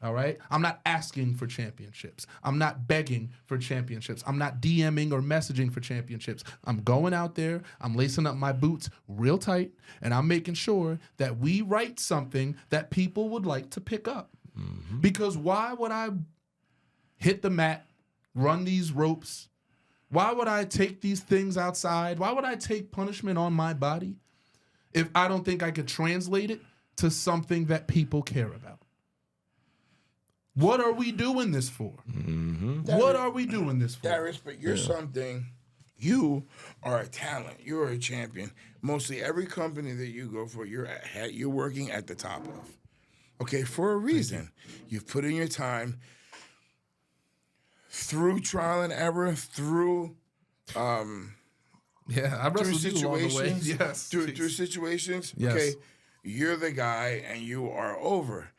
All right? I'm not asking for championships. I'm not begging for championships. I'm not DMing or messaging for championships. I'm going out there, I'm lacing up my boots real tight, and I'm making sure that we write something that people would like to pick up. Mm-hmm. Because why would I hit the mat, run these ropes, Why would I take these things outside? Why would I take punishment on my body if I don't think I could translate it to something that people care about? What are we doing this for? What are we doing this for? Darius, but you're something. You are a talent. You are a champion. Mostly every company that you go for, you're working at the top of. Okay, for a reason. You've put in your time through trial and error, through I wrestled you along the way. situations. Yes. Through situations. Yes. Okay, you're the guy, and you are over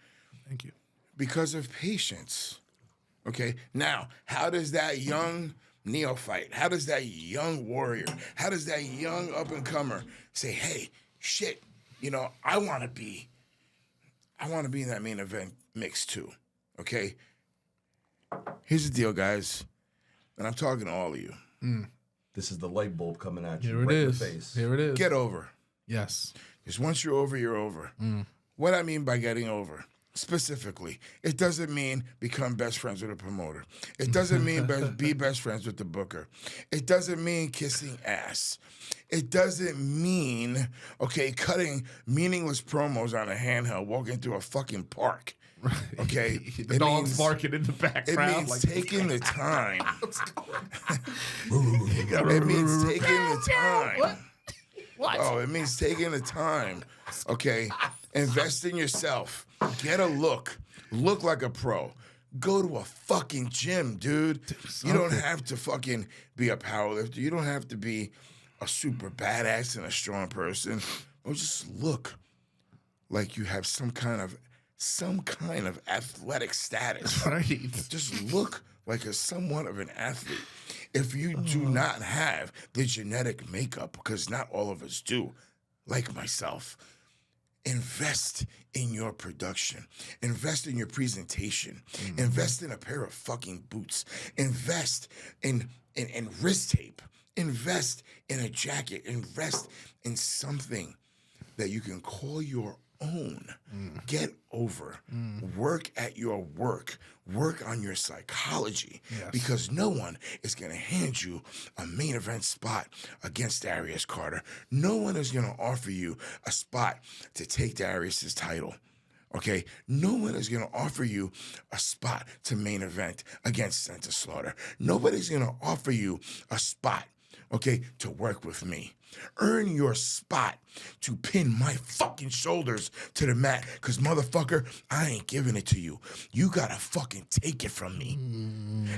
Thank you. because of patience. Okay, now how does that young neophyte, how does that young warrior, how does that young up and comer say, "Hey, shit, I want to be in that main event mix too." Okay, here's the deal, guys, and I'm talking to all of you. This is the light bulb coming at you Here it right is. in the face. Here it is. Get over. Yes. Because once you're over, you're over. What I mean by getting over, specifically, it doesn't mean become best friends with a promoter. It doesn't mean be best friends with the booker. It doesn't mean kissing ass. It doesn't mean, cutting meaningless promos on a handheld, walking through a fucking park. Okay? The dog's barking in the background. It means taking the time. It means taking the time. What? Oh, it means taking the time. Okay? Invest in yourself. Get a look. Look like a pro. Go to a fucking gym, dude. You don't have to fucking be a powerlifter. You don't have to be a super badass and a strong person. Or just look like you have some kind of athletic status. Right. Just look like somewhat of an athlete. If you do not have the genetic makeup, because not all of us do, like myself, invest in your production. Invest in your presentation. Invest in a pair of fucking boots. Invest in wrist tape. Invest in a jacket. Invest in something that you can call your own. Get over. Work at your work. Work on your psychology. Yes. Because no one is going to hand you a main event spot against Darius Carter. No one is going to offer you a spot to take Darius's title. Okay? No one is going to offer you a spot to main event against Santa Slaughter. Nobody's going to offer you a spot, to work with me. Earn your spot to pin my fucking shoulders to the mat, because motherfucker, I ain't giving it to you. You gotta fucking take it from me.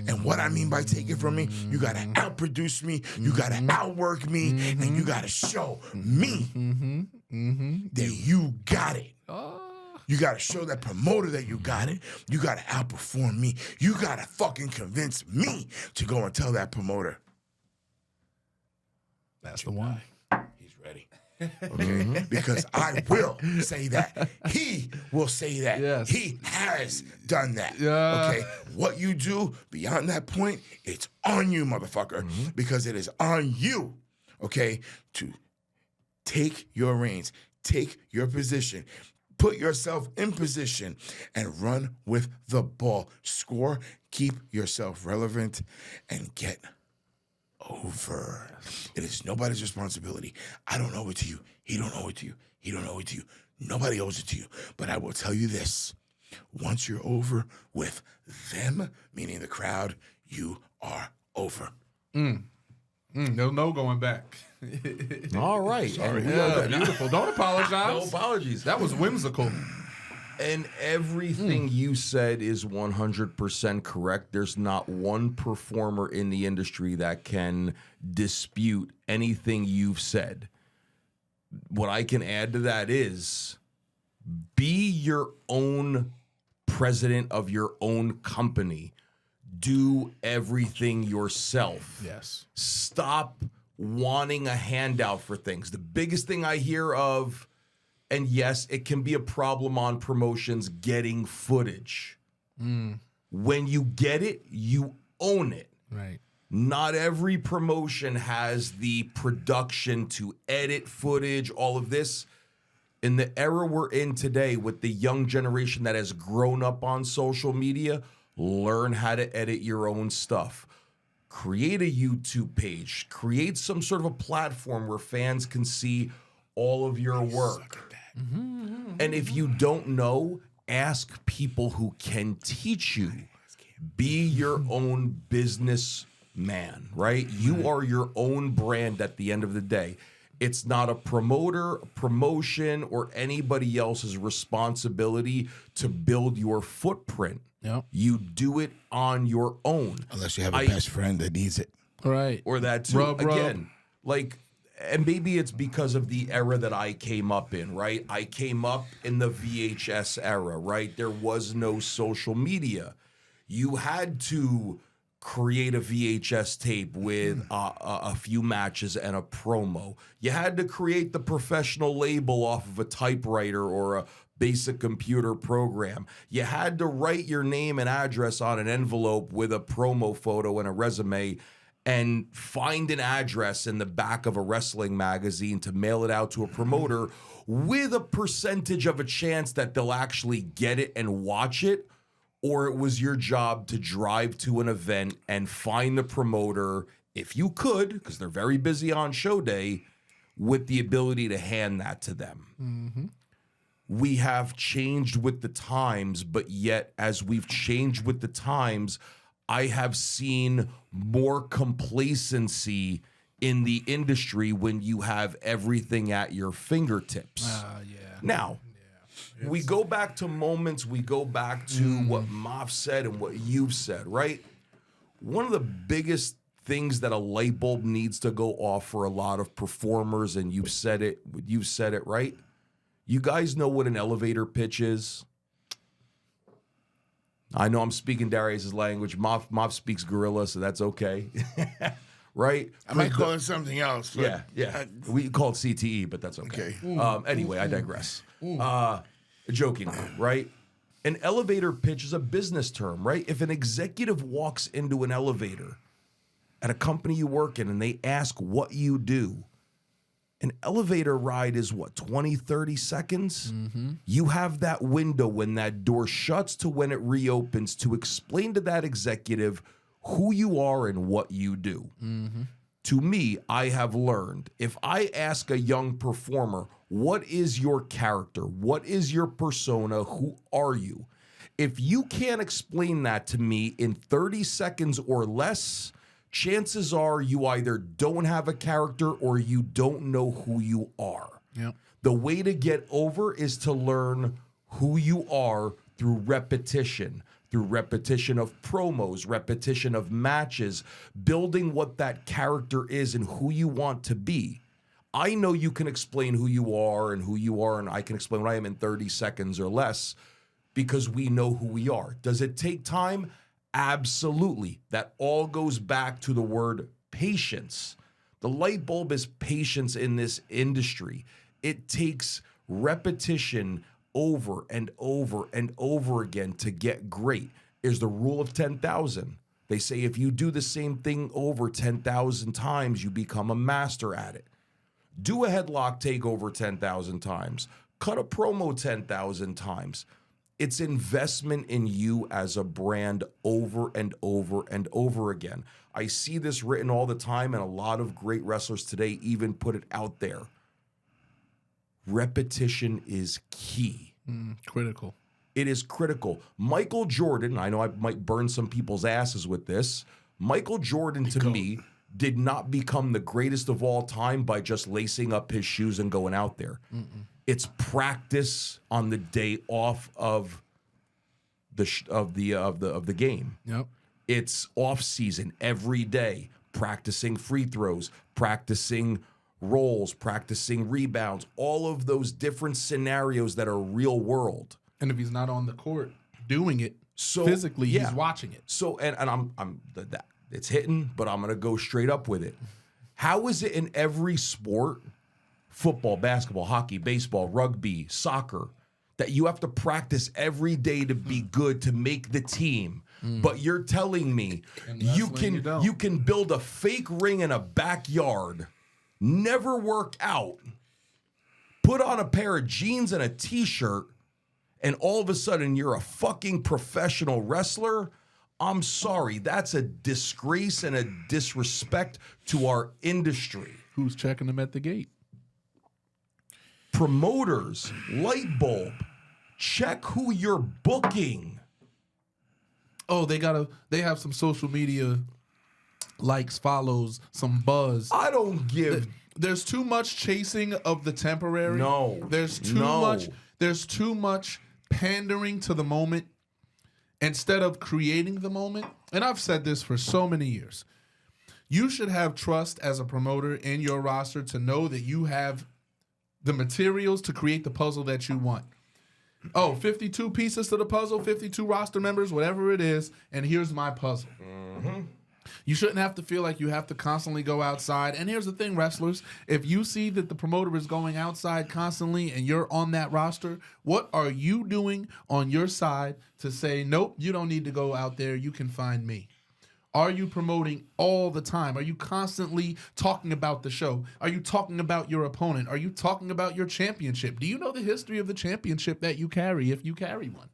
And what I mean by take it from me, you gotta outproduce me, you gotta outwork me, and you gotta show me that you got it. You gotta show that promoter that you got it. You gotta outperform me. You gotta fucking convince me to go and tell that promoter. That's the one. He's ready. Okay? Because I will say that. He will say that. Yes. He has done that. Yeah. Okay? What you do beyond that point, it's on you, motherfucker. Because it is on you, to take your reins, take your position, put yourself in position, and run with the ball. Score, keep yourself relevant, and get over. It is nobody's responsibility. I don't owe it to you. He don't owe it to you. He don't owe it to you. Nobody owes it to you. But I will tell you this. Once you're over with them, meaning the crowd, you are over. There's no going back. All right. Sorry. Yeah, beautiful. Don't No apologize. apologies. That was whimsical. And everything you said is 100% correct. There's not one performer in the industry that can dispute anything you've said. What I can add to that is be your own president of your own company. Do everything yourself. Yes. Stop wanting a handout for things. The biggest thing I hear of, and yes, it can be a problem on promotions getting footage. When you get it, you own it. Right. Not every promotion has the production to edit footage, all of this. In the era we're in today with the young generation that has grown up on social media, learn how to edit your own stuff. create a YouTube page, create some sort of a platform where fans can see all of your work. And if you don't know, ask people who can teach you. Be your own businessman, right? You are your own brand at the end of the day. It's not a promoter, promotion, or anybody else's responsibility to build your footprint. Yep. You do it on your own. Unless you have a best friend that needs it. Right. Or that too. Rub. Like, and maybe it's because of the era that I came up in, right? I came up in the VHS era, right? There was no social media. You had to create a VHS tape with a few matches and a promo. You had to create the professional label off of a typewriter or a basic computer program. You had to write your name and address on an envelope with a promo photo and a resume and find an address in the back of a wrestling magazine to mail it out to a promoter with a percentage of a chance that they'll actually get it and watch it. Or it was your job to drive to an event and find the promoter, if you could, because they're very busy on show day, with the ability to hand that to them. We have changed with the times, but yet as we've changed with the times, I have seen more complacency in the industry when you have everything at your fingertips. Now, we go back to moments, we go back to what Maff said and what you've said, right? One of the biggest things that a light bulb needs to go off for a lot of performers, and you've said it, right? You guys know what an elevator pitch is? I know I'm speaking Darius' language. Maff speaks gorilla, so that's okay. Right? I might call it something else. But Yeah. We call it CTE, but that's okay. Anyway, I digress. Jokingly, right? An elevator pitch is a business term, right? If an executive walks into an elevator at a company you work in and they ask what you do, an elevator ride is what, 20, 30 seconds? You have that window when that door shuts to when it reopens to explain to that executive who you are and what you do. To me, I have learned, if I ask a young performer, what is your character? What is your persona? Who are you? If you can't explain that to me in 30 seconds or less, chances are you either don't have a character or you don't know who you are. Yep. The way to get over is to learn who you are through repetition of promos, repetition of matches, building what that character is and who you want to be. I know you can explain who you are, and I can explain what I am in 30 seconds or less because we know who we are. Does it take time? Absolutely. That all goes back to the word patience. The light bulb is patience in this industry. It takes repetition over and over and over again to get great. Is the rule of 10,000. They say if you do the same thing over 10,000 times, you become a master at it. Do a headlock take over 10,000 times. Cut a promo 10,000 times. It's investment in you as a brand over and over and over again. I see this written all the time, and a lot of great wrestlers today even put it out there. Repetition is key. Critical. It is critical. Michael Jordan, I know I might burn some people's asses with this. Michael Jordan, to me, did not become the greatest of all time by just lacing up his shoes and going out there. It's practice on the day off of the game. Yep. It's off season every day, practicing free throws, practicing rolls, practicing rebounds, all of those different scenarios that are real world. And if he's not on the court doing it physically, he's watching it. So and it's hitting, but I'm gonna go straight up with it. How is it in every sport, football, basketball, hockey, baseball, rugby, soccer, that you have to practice every day to be good to make the team? But you're telling me you can build a fake ring in a backyard, never work out, put on a pair of jeans and a t-shirt, and all of a sudden you're a fucking professional wrestler? I'm sorry. That's a disgrace and a disrespect to our industry. Who's checking them at the gate? Promoters, Lightbulb, check who you're booking. Oh, they have some social media likes, follows, some buzz. I don't give. There's too much chasing of the temporary. No. There's too No. much. There's too much pandering to the moment instead of creating the moment. And I've said this for so many years. You should have trust as a promoter in your roster to know that you have the materials to create the puzzle that you want. Oh, 52 pieces to the puzzle, 52 roster members, whatever it is, and here's my puzzle. Mm-hmm. You shouldn't have to feel like you have to constantly go outside. And here's the thing, wrestlers. If you see that the promoter is going outside constantly and you're on that roster, what are you doing on your side to say, nope, you don't need to go out there. You can find me? Are you promoting all the time? Are you constantly talking about the show? Are you talking about your opponent? Are you talking about your championship? Do you know the history of the championship that you carry if you carry one?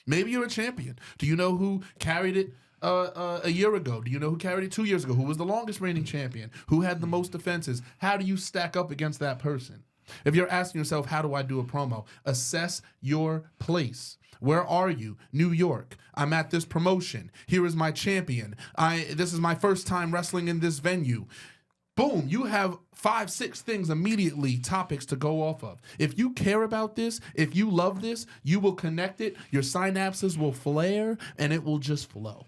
Maybe you're a champion. Do you know who carried it a year ago? Do you know who carried it 2 years ago? Who was the longest reigning champion? Who had the most defenses? How do you stack up against that person? If you're asking yourself, how do I do a promo? Assess your place. Where are you? New York. I'm at this promotion. Here is my champion. This is my first time wrestling in this venue. Boom, you have 5, 6 things immediately, topics to go off of. If you care about this, if you love this, you will connect it, your synapses will flare, and it will just flow.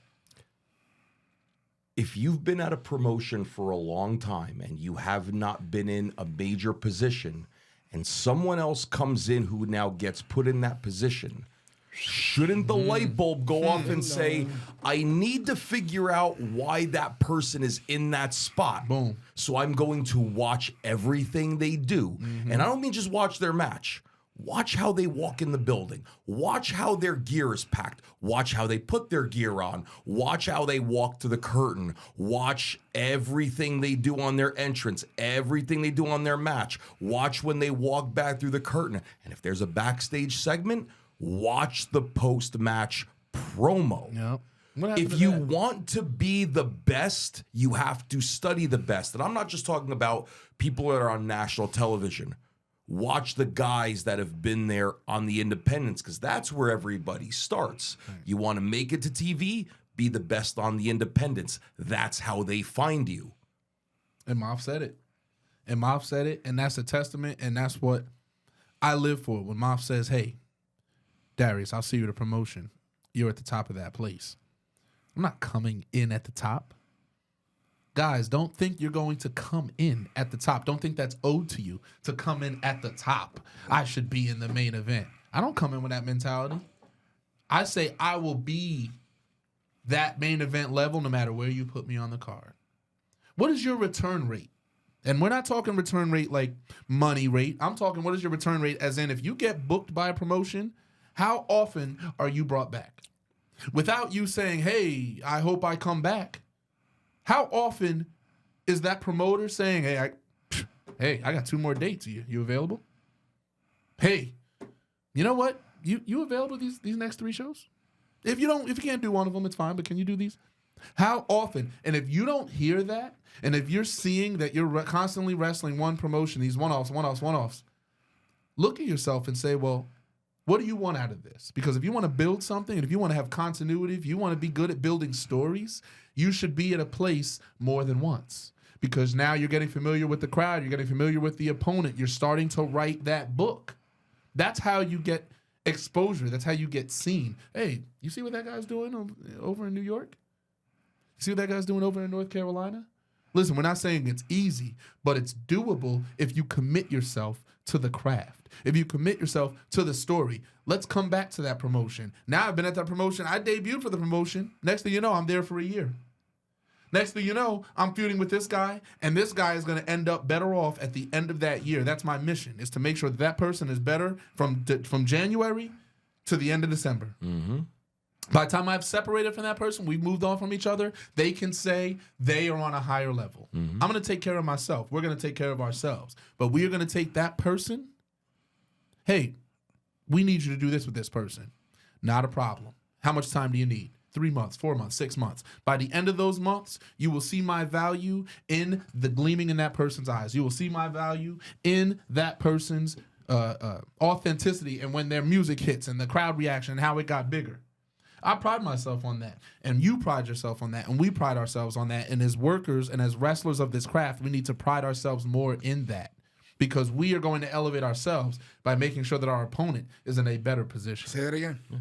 If you've been at a promotion for a long time and you have not been in a major position and someone else comes in who now gets put in that position, shouldn't the light bulb go off and say, I need to figure out why that person is in that spot? Boom. So I'm going to watch everything they do. And I don't mean just watch their match. Watch how they walk in the building. Watch how their gear is packed. Watch how they put their gear on. Watch how they walk to the curtain. Watch everything they do on their entrance, everything they do on their match. Watch when they walk back through the curtain. And if there's a backstage segment, watch the post-match promo. Yep. If you want to be the best, you have to study the best. And I'm not just talking about people that are on national television. Watch the guys that have been there on the independents, because that's where everybody starts. You want to make it to TV, be the best on the independents. That's how they find you. And Maff said it. And that's a testament, and that's what I live for. When Maff says, hey, Darius, I'll see you at a promotion. You're at the top of that place. I'm not coming in at the top. Guys, don't think you're going to come in at the top. Don't think that's owed to you to come in at the top. I should be in the main event. I don't come in with that mentality. I say I will be that main event level no matter where you put me on the card. What is your return rate? And we're not talking return rate like money rate. I'm talking what is your return rate as in if you get booked by a promotion, how often are you brought back? Without you saying, hey, I hope I come back. How often is that promoter saying, hey, I got 2 more dates. You available? Hey, you know what? You available these next 3 shows? If you can't do one of them, it's fine, but can you do these? How often? And if you don't hear that, and if you're seeing that you're constantly wrestling one promotion, these one-offs, look at yourself and say, well, what do you want out of this? Because if you want to build something, and if you want to have continuity, if you want to be good at building stories, you should be at a place more than once. Because now you're getting familiar with the crowd, you're getting familiar with the opponent, you're starting to write that book. That's how you get exposure. That's how you get seen. Hey, you see what that guy's doing over in New York? See what that guy's doing over in North Carolina? Listen, we're not saying it's easy, but it's doable if you commit yourself to the craft. If you commit yourself to the story. Let's come back to that promotion. Now I've been at that promotion. I debuted for the promotion. Next thing you know, I'm there for a year. Next thing you know, I'm feuding with this guy, and this guy is going to end up better off at the end of that year. That's my mission, is to make sure that person is better from January to the end of December. Mm-hmm. By the time I've separated from that person, we've moved on from each other, they can say they are on a higher level. Mm-hmm. I'm going to take care of myself. We're going to take care of ourselves. But we are going to take that person. Hey, we need you to do this with this person. Not a problem. How much time do you need? 3 months, 4 months, 6 months. By the end of those months, you will see my value in the gleaming in that person's eyes. You will see my value in that person's authenticity and when their music hits and the crowd reaction and how it got bigger. I pride myself on that, and you pride yourself on that, and we pride ourselves on that. And as workers and as wrestlers of this craft, we need to pride ourselves more in that, because we are going to elevate ourselves by making sure that our opponent is in a better position. Say that again. Yeah.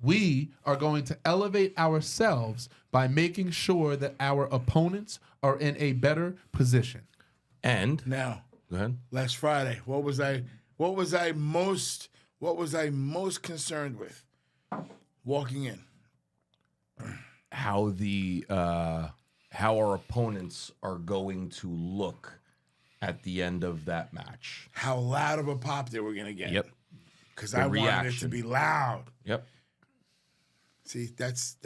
We are going to elevate ourselves by making sure that our opponents are in a better position. And now, go ahead. Last Friday, what was I most concerned with walking in? How our opponents are going to look at the end of that match. How loud of a pop they were going to get. Yep. Because I wanted it to be loud. Yep. See, that's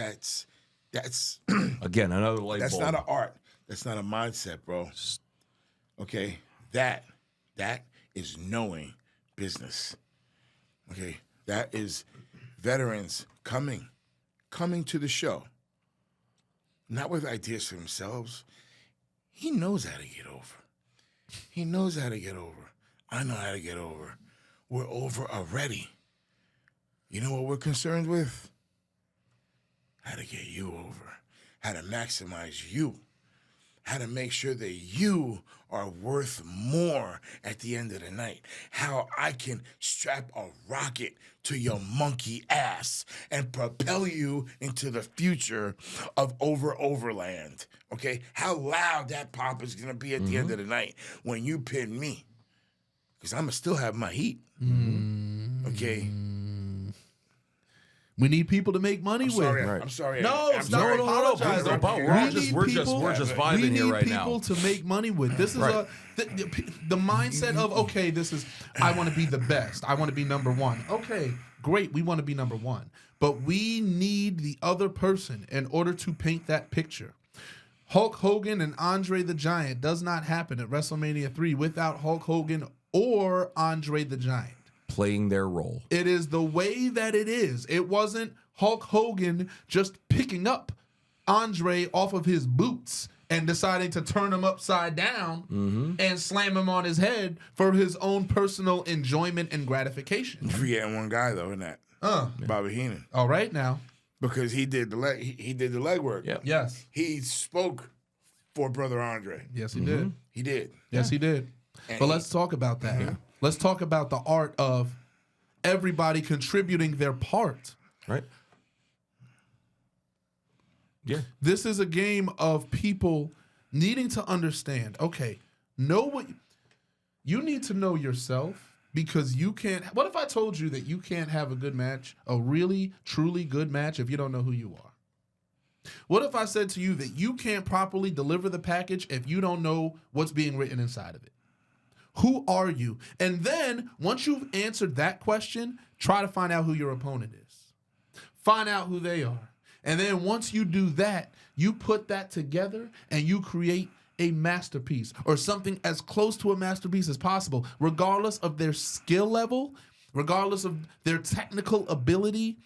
again another light bulb. That's not an art. That's not a mindset, bro. Okay, that is knowing business. Okay, that is veterans coming to the show, not with ideas for themselves. He knows how to get over. He knows how to get over. I know how to get over. We're over already. You know what we're concerned with? How to get you over. How to maximize you. How to make sure that you are worth more at the end of the night. How I can strap a rocket to your monkey ass and propel you into the future of Overland. Okay? How loud that pop is going to be at the end of the night when you pin me. Because I'm going to still have my heat. Okay? We need people to make money with. Right. I'm sorry. No, stop apologizing. We're just vibing here right now. We need people to make money with. This is the mindset of, okay, this is, I want to be the best. I want to be number one. Okay, great. We want to be number one. But we need the other person in order to paint that picture. Hulk Hogan and Andre the Giant does not happen at WrestleMania 3 without Hulk Hogan or Andre the Giant playing their role. It is the way that it is. It wasn't Hulk Hogan just picking up Andre off of his boots and deciding to turn him upside down and slam him on his head for his own personal enjoyment and gratification. You're forgetting one guy though in that. Bobby Heenan. All right now. Because he did the legwork. Yep. Yes. He spoke for Brother Andre. Yes, he did. He did. Yes, he did. And but let's talk about that. Let's talk about the art of everybody contributing their part. Right. Yeah. This is a game of people needing to understand, okay, know what you need to know yourself, because you can't. What if I told you that you can't have a good match, a really, truly good match, if you don't know who you are? What if I said to you that you can't properly deliver the package if you don't know what's being written inside of it? Who are you? And then once you've answered that question, try to find out who your opponent is. Find out who they are. And then once you do that, you put that together and you create a masterpiece, or something as close to a masterpiece as possible, regardless of their skill level, regardless of their technical ability.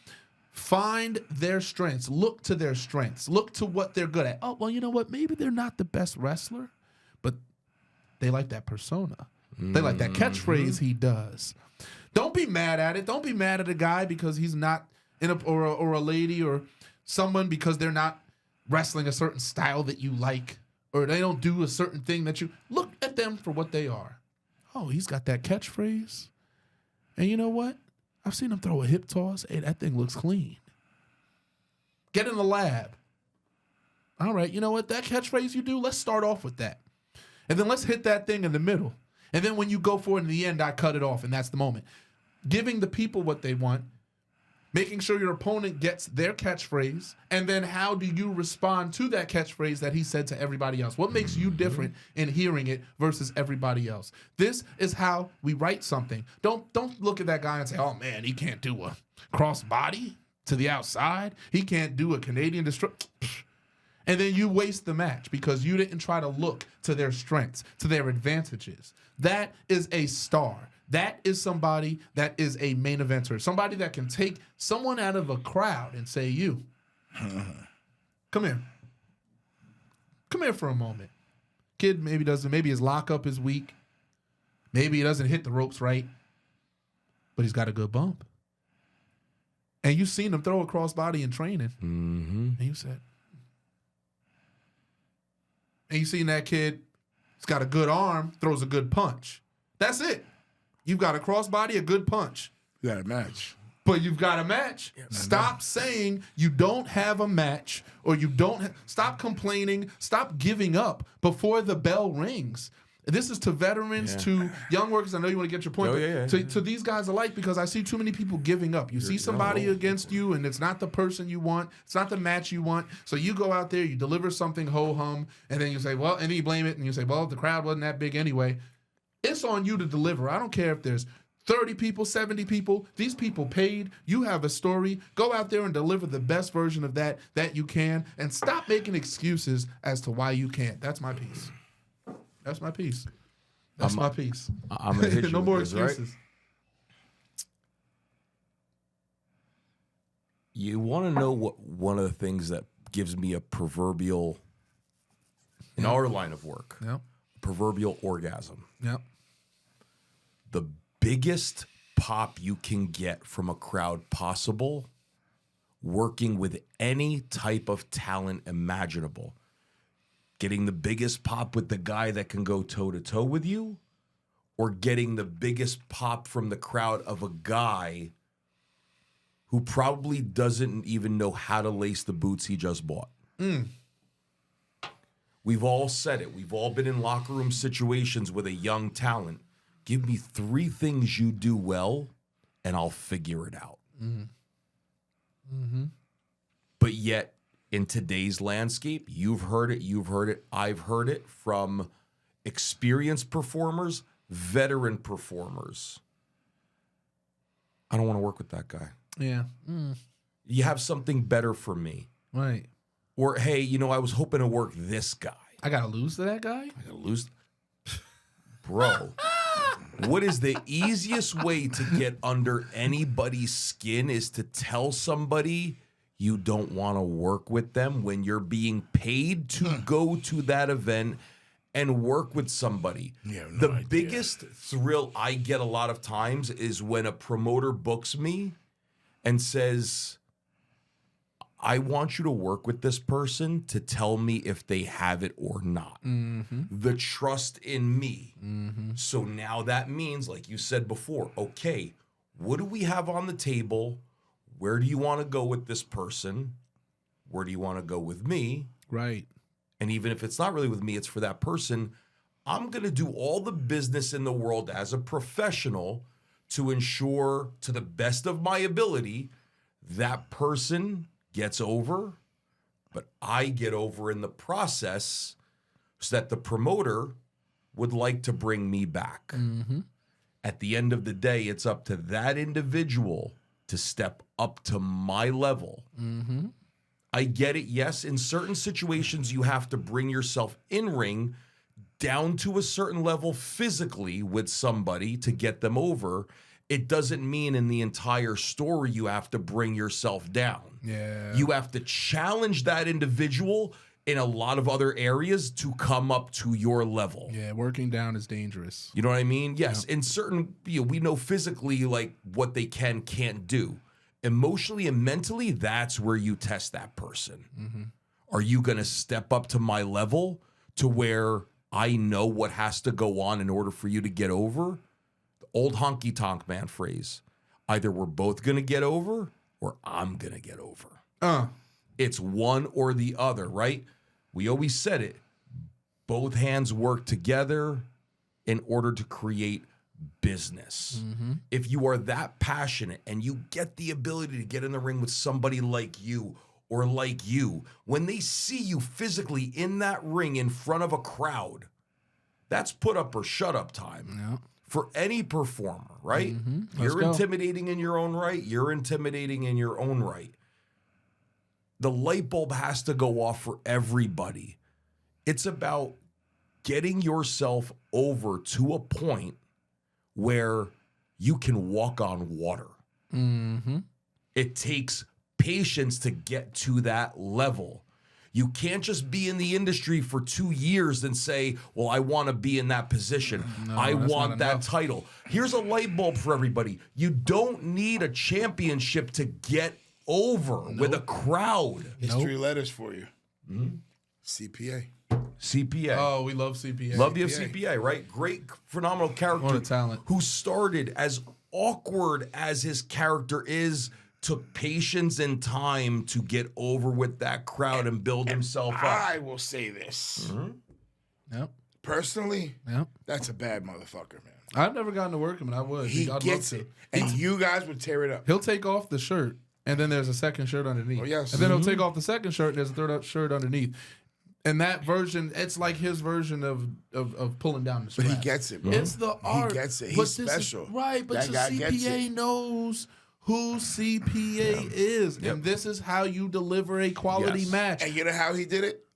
Find their strengths. Look to their strengths. Look to what they're good at. Oh, well, you know what? Maybe they're not the best wrestler, but they like that persona. They like that catchphrase he does. Don't be mad at it. Don't be mad at a guy because he's not or a lady or someone because they're not wrestling a certain style that you like, or they don't do a certain thing that you look at them for what they are. Oh, he's got that catchphrase. And you know what? I've seen him throw a hip toss. Hey, that thing looks clean. Get in the lab. All right, you know what? That catchphrase you do, let's start off with that. And then let's hit that thing in the middle. And then when you go for it in the end, I cut it off, and that's the moment. Giving the people what they want, making sure your opponent gets their catchphrase, and then how do you respond to that catchphrase that he said to everybody else? What makes you different in hearing it versus everybody else? This is how we write something. Don't look at that guy and say, oh, man, he can't do a crossbody to the outside. He can't do a Canadian destroy. And then you waste the match because you didn't try to look to their strengths, to their advantages. That is a star. That is somebody that is a main eventer. Somebody that can take someone out of a crowd and say, you Come here. Come here for a moment. Kid maybe his lockup is weak. Maybe he doesn't hit the ropes right. But he's got a good bump. And you've seen him throw a crossbody in training. Mm-hmm. And you said, and you seen that kid, he's got a good arm, throws a good punch. That's it. You've got a crossbody, a good punch. You got a match. But you've got a match. Stop saying you don't have a match or you don't. Stop complaining. Stop giving up before the bell rings. This is to veterans, to young workers. I know you want to get your point, but to these guys alike, because I see too many people giving up. You see somebody against you, and it's not the person you want. It's not the match you want. So you go out there, you deliver something ho-hum, and then you say, well, and then you blame it, and you say, well, the crowd wasn't that big anyway. It's on you to deliver. I don't care if there's 30 people, 70 people. These people paid. You have a story. Go out there and deliver the best version of that you can, and stop making excuses as to why you can't. That's my piece. That's my piece. That's my piece. I'm gonna hit you no with more this, excuses. Right? You want to know what one of the things that gives me a proverbial, in our line of work, proverbial orgasm. Yep. The biggest pop you can get from a crowd possible, working with any type of talent imaginable. Getting the biggest pop with the guy that can go toe-to-toe with you, or getting the biggest pop from the crowd of a guy who probably doesn't even know how to lace the boots he just bought. We've all said it. We've all been in locker room situations with a young talent. Give me 3 things you do well, and I'll figure it out. But yet, in today's landscape, you've heard it, I've heard it from experienced performers, veteran performers. I don't want to work with that guy. Yeah. You have something better for me. Right. Or, hey, I was hoping to work this guy. I got to lose to that guy? I got to lose. Bro, what is the easiest way to get under anybody's skin is to tell somebody you don't want to work with them when you're being paid to go to that event and work with somebody. The biggest thrill I get a lot of times is when a promoter books me and says, I want you to work with this person to tell me if they have it or not. The trust in me. So now that means, like you said before, okay, what do we have on the table? Where do you want to go with this person? Where do you want to go with me? Right. And even if it's not really with me, it's for that person. I'm going to do all the business in the world as a professional to ensure, to the best of my ability, that person gets over, but I get over in the process so that the promoter would like to bring me back. At the end of the day, it's up to that individual to step up to my level. I get it. Yes, in certain situations, you have to bring yourself in ring down to a certain level physically with somebody to get them over. It doesn't mean in the entire story you have to bring yourself down. Yeah. You have to challenge that individual in a lot of other areas to come up to your level. Yeah, working down is dangerous. You know what I mean? Yes, in certain, we know physically like what they can't do. Emotionally and mentally, that's where you test that person. Are you going to step up to my level to where I know what has to go on in order for you to get over? The old honky tonk man phrase. Either we're both going to get over or I'm going to get over. It's one or the other, right? We always said it. Both hands work together in order to create business. If you are that passionate and you get the ability to get in the ring with somebody like you or like you, when they see you physically in that ring in front of a crowd, that's put up or shut up time for any performer, right? You're intimidating in your own right. You're intimidating in your own right. The light bulb has to go off for everybody. It's about getting yourself over to a point where you can walk on water. It takes patience to get to that level. You can't just be in the industry for 2 years and say, well, I want to be in that position. I want that title. Here's a light bulb for everybody. You don't need a championship to get over with a crowd. It's 3 letters for you. CPA. CPA. Oh, we love CPA. Love you, CPA, right? Great, phenomenal character. What a talent. Who started as awkward as his character is, took patience and time to get over with that crowd and build himself up. I will say this. Yep. Personally, Yep. that's a bad motherfucker, man. I've never gotten to work him, and I would. He I'd gets love it. to. And you guys would tear it up. He'll take off the shirt, and then there's a second shirt underneath. Oh, yes. And then he'll take off the second shirt, and there's a third shirt underneath. And that version, it's like his version of pulling down the But straps. he gets it, bro. It's the art. He gets it. But He's this special. Right, but That your guy gets CPA it. knows who CPA is. And this is how you deliver a quality match. And you know how he did it?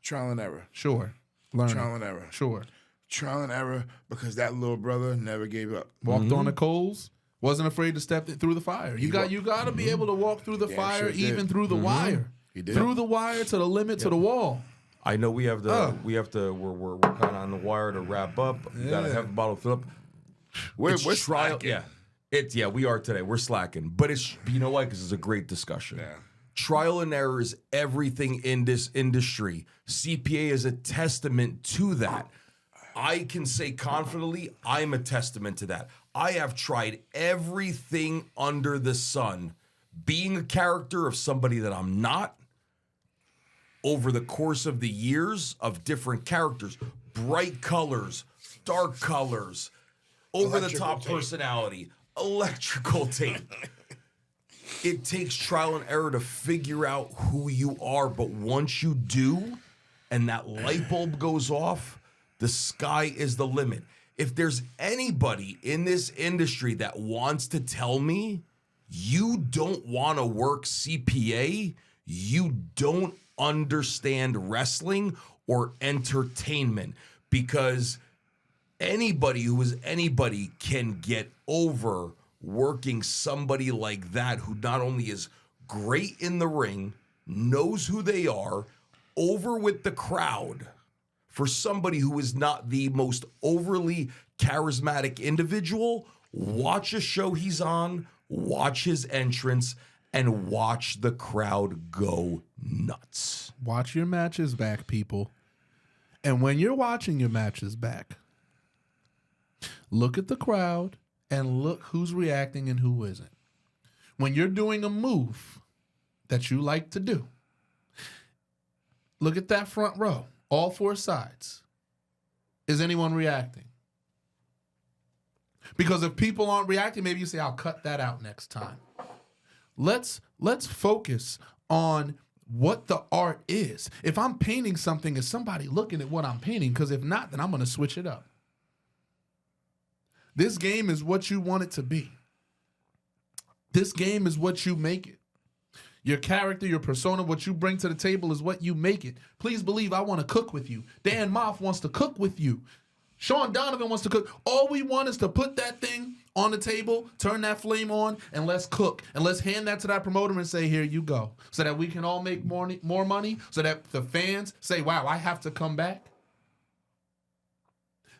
Trial and error. Sure. Learn. Trial and error. Sure. Trial and error, because that little brother never gave up. Walked on the coals. Wasn't afraid to step through the fire. You got to be able to walk through the fire, sure even did. through the wire. He did. Through the wire to the limit to the wall. I know we have to. We're kind of on the wire to wrap up. We gotta have a bottle filled up. We're trial. slacking. Yeah, we are today. We're slacking, but it's you know why? Because it's a great discussion. Yeah. Trial and error is everything in this industry. CPA is a testament to that. I can say confidently, I'm a testament to that. I have tried everything under the sun, being a character of somebody that I'm not. Over the course of the years of different characters, bright colors, dark colors, over-the-top personality, electrical tape. It takes trial and error to figure out who you are, but once you do, and that light bulb goes off, the sky is the limit. If there's anybody in this industry that wants to tell me you don't want to work CPA, you don't understand wrestling or entertainment, because anybody who is anybody can get over working somebody like that who not only is great in the ring, knows who they are, over with the crowd. For somebody who is not the most overly charismatic individual, watch a show he's on, watch his entrance, and watch the crowd go nuts. Watch your matches back, people. And when you're watching your matches back, look at the crowd and look who's reacting and who isn't. When you're doing a move that you like to do, look at that front row, all 4 sides. Is anyone reacting? Because if people aren't reacting, maybe you say, I'll cut that out next time. Let's focus on what the art is. If I'm painting something, is somebody looking at what I'm painting? Because if not, then I'm going to switch it up. This game is what you want it to be. This game is what you make it. Your character, your persona, what you bring to the table is what you make it. Please believe I want to cook with you. Dan Maff wants to cook with you. Shawn Donavan wants to cook. All we want is to put that thing on the table, turn that flame on, and let's cook. And let's hand that to that promoter and say, here you go. So that we can all make more money, so that the fans say, wow, I have to come back.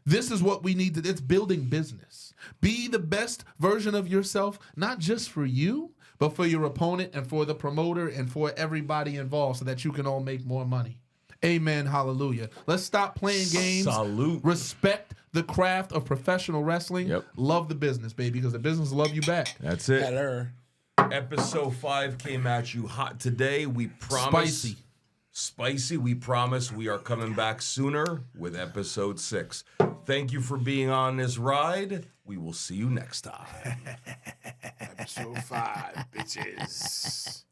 This is what we need to, it's building business. Be the best version of yourself, not just for you, but for your opponent and for the promoter and for everybody involved, so that you can all make more money. Amen. Hallelujah. Let's stop playing games. Salute. Respect the craft of professional wrestling. Yep. Love the business, baby, because the business will love you back. That's it. Hello. Episode 5 came at you hot today. We promise. Spicy. We promise we are coming back sooner with episode 6. Thank you for being on this ride. We will see you next time. Episode 5, bitches.